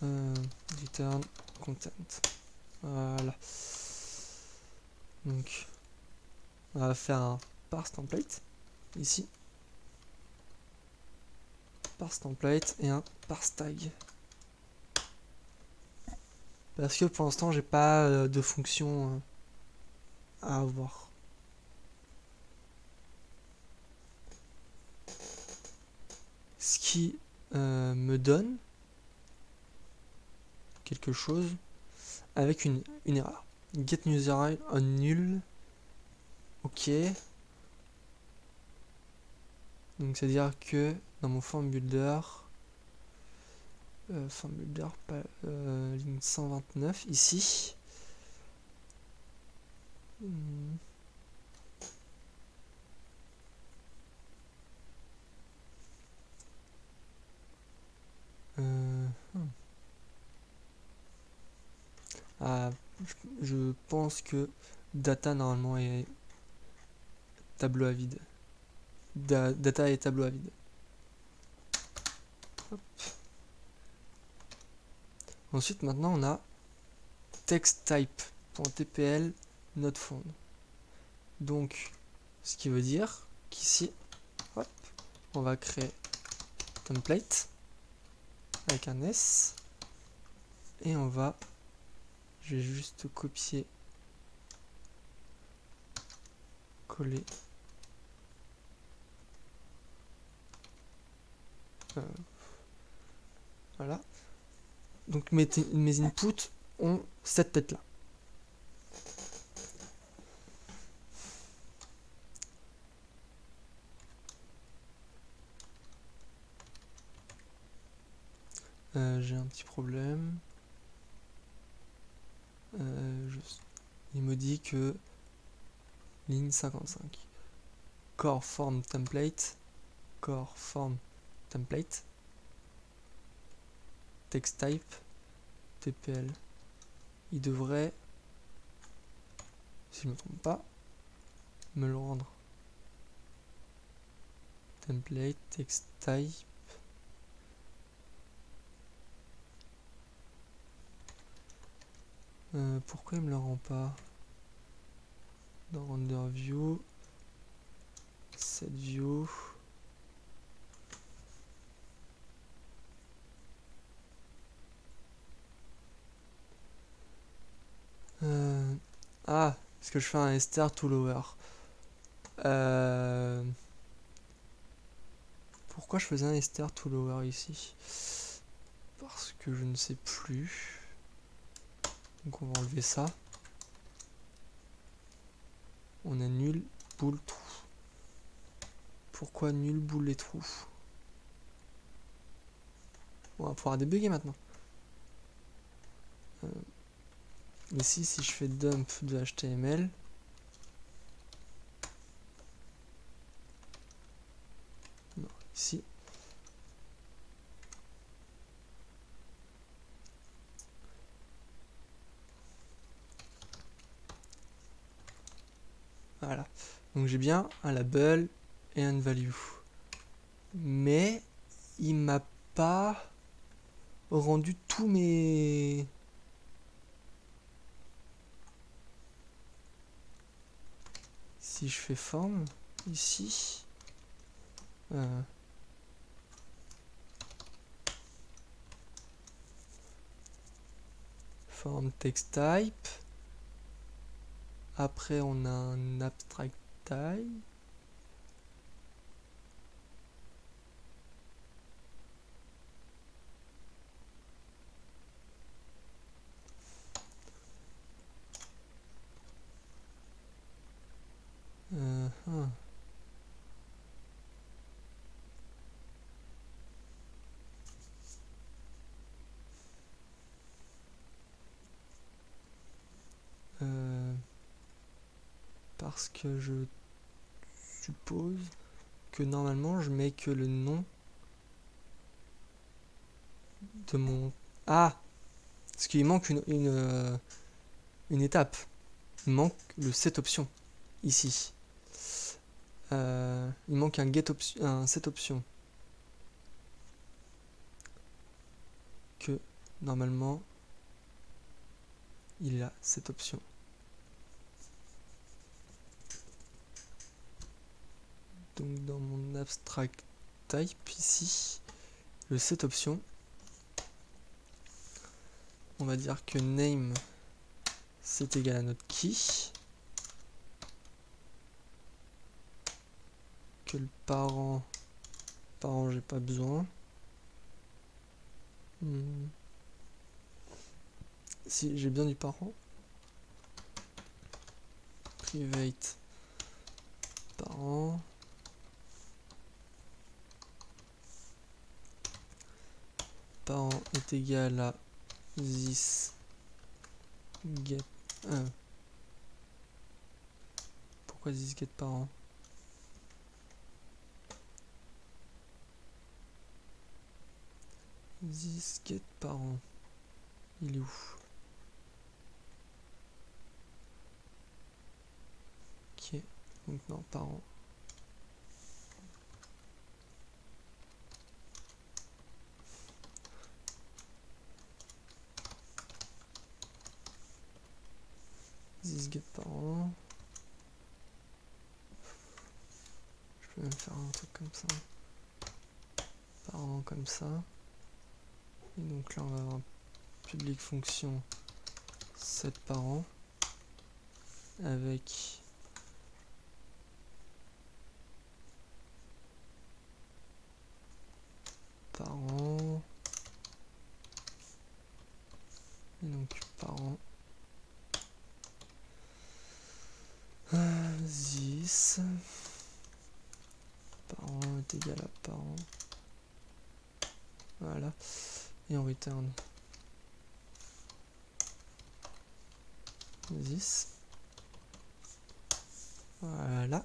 return content. Voilà. Donc on va faire un parse template ici, parse template et un parse tag. Parce que pour l'instant j'ai pas de fonction à avoir. Ce qui me donne quelque chose avec une erreur. Get user on nul. Ok. Donc c'est à dire que dans mon form builder, pas, ligne 129 ici. Ah, je pense que data normalement est tableau à vide. Data est tableau à vide. Hop. Ensuite, maintenant, on a textType.tpl not found. Donc, ce qui veut dire qu'ici, hop, on va créer template avec un S et on va, je vais juste copier, coller. Voilà. Donc mes inputs ont cette tête là. J'ai un petit problème. Il me dit que ligne 55. Core form template. Core form template. Text type. TPL. Il devrait, si je ne me trompe pas, me le rendre. Template, text type. Pourquoi il me le rend pas? Dans render view, set view. Ah, parce que je fais un str to lower. Pourquoi je faisais un str to lower ici? Parce que je ne sais plus. Donc on va enlever ça. On a nul, boule, trou. Pourquoi nul, boule et trou? On va pouvoir débugger maintenant. Ici, si je fais dump de HTML, non, ici, voilà. Donc j'ai bien un label et un value. Mais il m'a pas rendu tous mes... Si je fais forme, ici, form text type, après on a un abstract type, parce que je suppose que normalement je mets que le nom de mon... Ah, parce qu'il manque une étape. Il manque le set option ici. Il manque un get option, un set option que normalement il a cette option. Donc dans mon abstract type ici, le set option, on va dire que name c'est égal à notre key, que le parent j'ai pas besoin. si j'ai bien du parent, private parent, parent est égal à this get pourquoi this get parent? This get parent, il est où? Ok, donc non, parent. This get parent. Je peux même faire un truc comme ça. Parent comme ça. Et donc là on va avoir un public fonction set parent avec parent. Et donc parent this parent est égal à parent. Voilà. Et on return this. Voilà.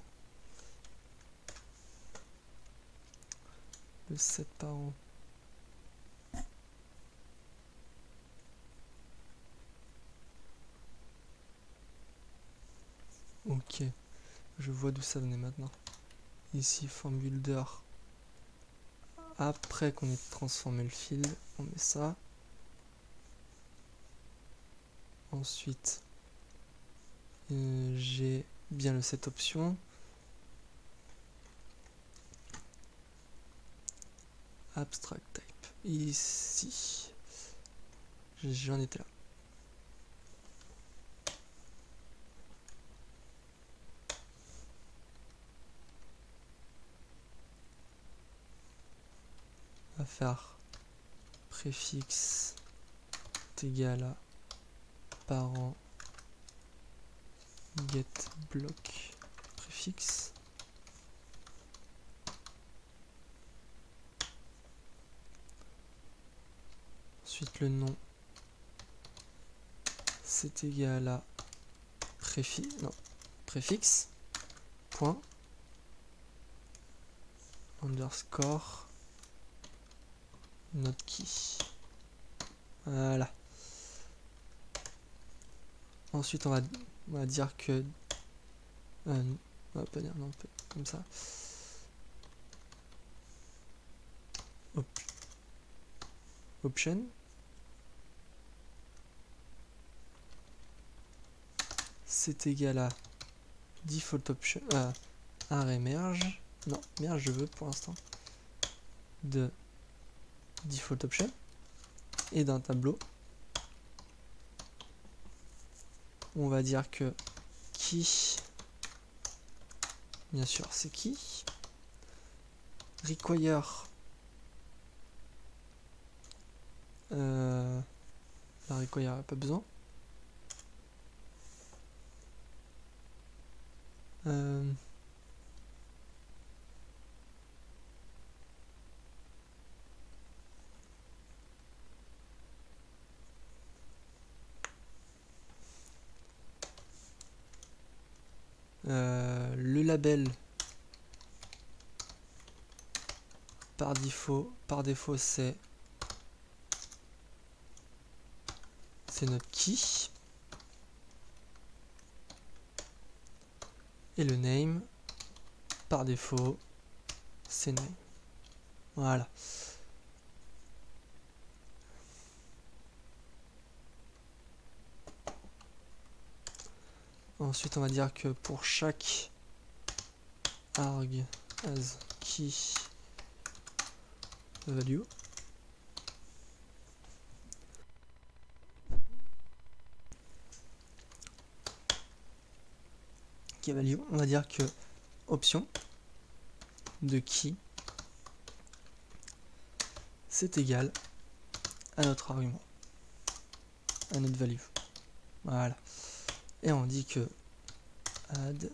Le set parent. Ok. Je vois d'où ça venait maintenant. Ici, form builder. Après qu'on ait transformé le field, on met ça. Ensuite, j'ai bien le set option. Abstract type. Ici. J'en étais là. On va faire préfixe est égal à parent get block préfixe. Ensuite le nom c'est égal à préfixe point underscore not key. Voilà. Ensuite on va dire que on va pas dire non, on peut comme ça. Option c'est égal à default option array merge. Non, merge je veux pour l'instant de default option et d'un tableau on va dire que qui bien sûr c'est qui require la require pas besoin le label par défaut c'est notre key et le name par défaut c'est name. Voilà. Ensuite on va dire que pour chaque arg as key value on va dire que option de key c'est égal à notre argument. un autre value. Voilà. Et on dit que add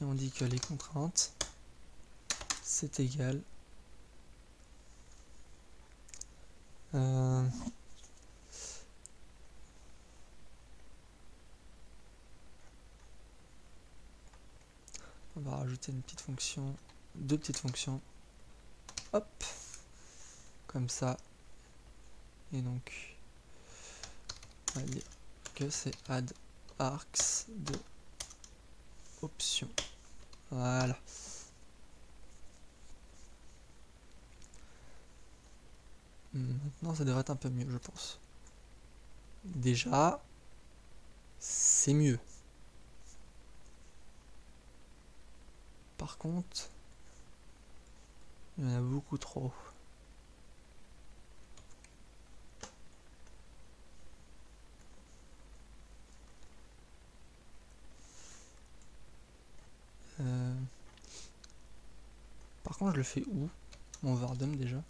et on dit que les contraintes c'est égal on va rajouter une petite fonction, deux petites fonctions, hop, comme ça, et donc on va dire que c'est add arcs de option. Voilà. Maintenant ça devrait être un peu mieux, je pense. Déjà, c'est mieux. Par contre, il y en a beaucoup trop. Par contre, je le fais où? Mon Vardem déjà.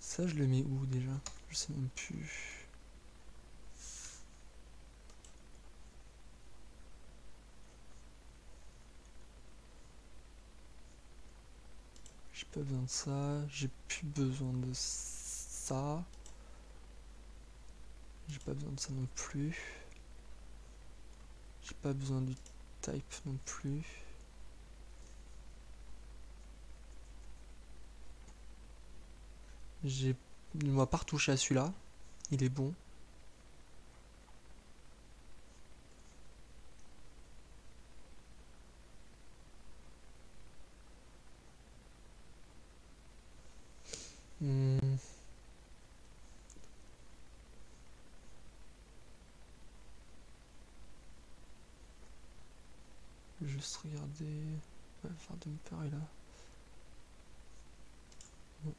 Ça, je le mets où déjà? Je sais même plus. J'ai pas besoin de ça. J'ai plus besoin de ça. J'ai pas besoin de ça non plus. J'ai pas besoin du type non plus. On va pas retoucher à celui-là. Il est bon. Juste regarder. Ouais, faire de me peur là. Bon.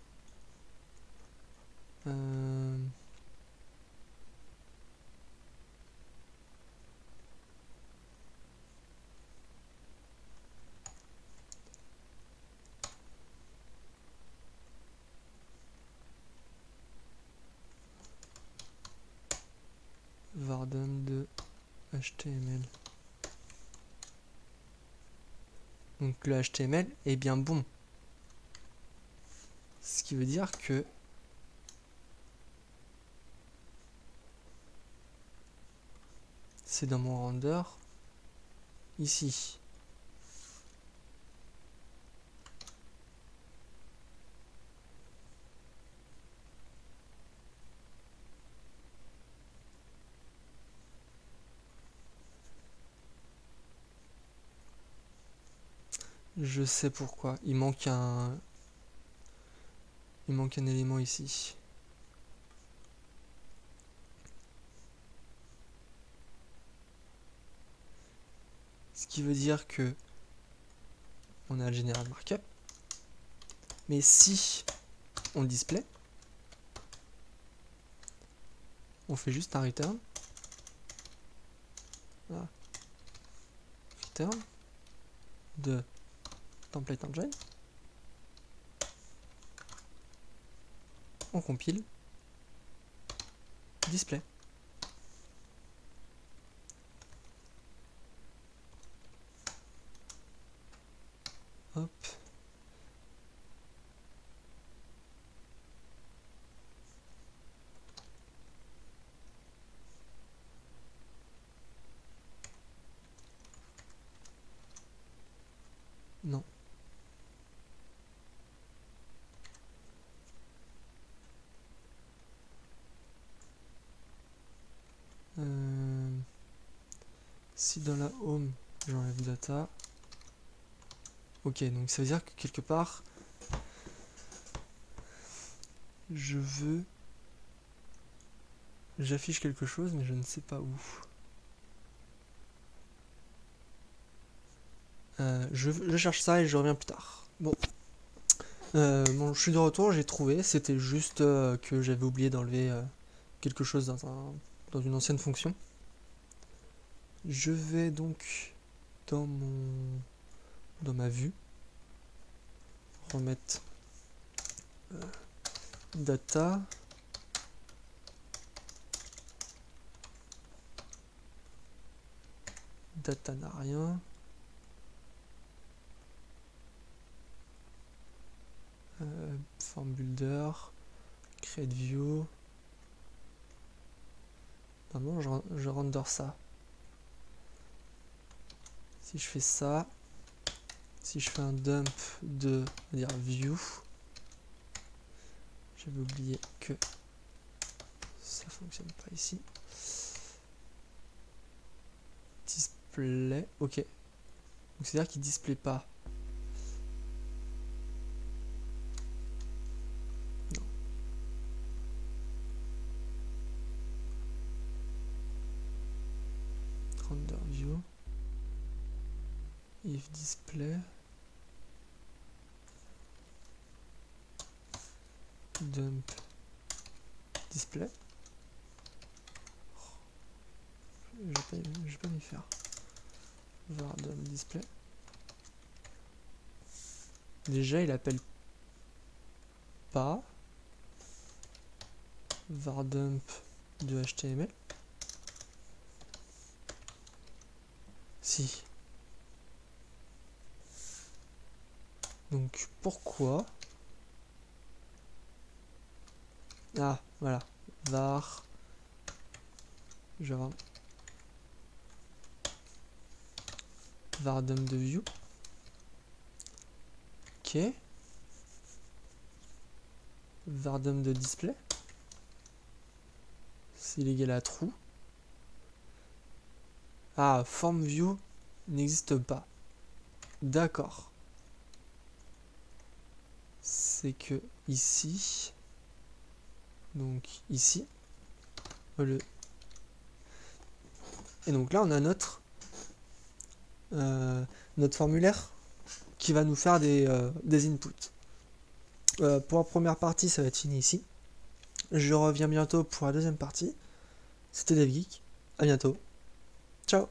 Vardem de HTML. Donc le HTML est bien bon. Ce qui veut dire que c'est dans mon render ici. Je sais pourquoi. Il manque un élément ici. Ce qui veut dire que on a le general markup. Mais si on le display, on fait juste un return. Voilà. Return de template engine. On compile. Display. Hop. Non. Si dans la home j'enlève data, ok, donc ça veut dire que quelque part j'affiche quelque chose mais je ne sais pas où. Je cherche ça et je reviens plus tard. Bon, Bon, je suis de retour, j'ai trouvé, c'était juste que j'avais oublié d'enlever quelque chose dans une ancienne fonction. Je vais donc dans ma vue remettre data. Data n'a rien. Form builder, create view. Normalement je render ça. Si je fais ça, si je fais un dump de dire view, j'avais oublié que ça fonctionne pas ici. Display, ok. Donc c'est à dire qu'il display pas. Non. Render view. If display. Dump display. Je vais pas m'y faire. Var dump display. Déjà il appelle pas var dump de HTML. Si. Donc pourquoi? Ah voilà. Var. Je vais var dump de view. Ok. Var dump de display. C'est égal à true. Ah, form view n'existe pas. D'accord. C'est que ici, donc ici, et donc là on a notre formulaire qui va nous faire des inputs. Pour la première partie, ça va être fini ici. Je reviens bientôt pour la deuxième partie. C'était DevGeek. À bientôt. Ciao.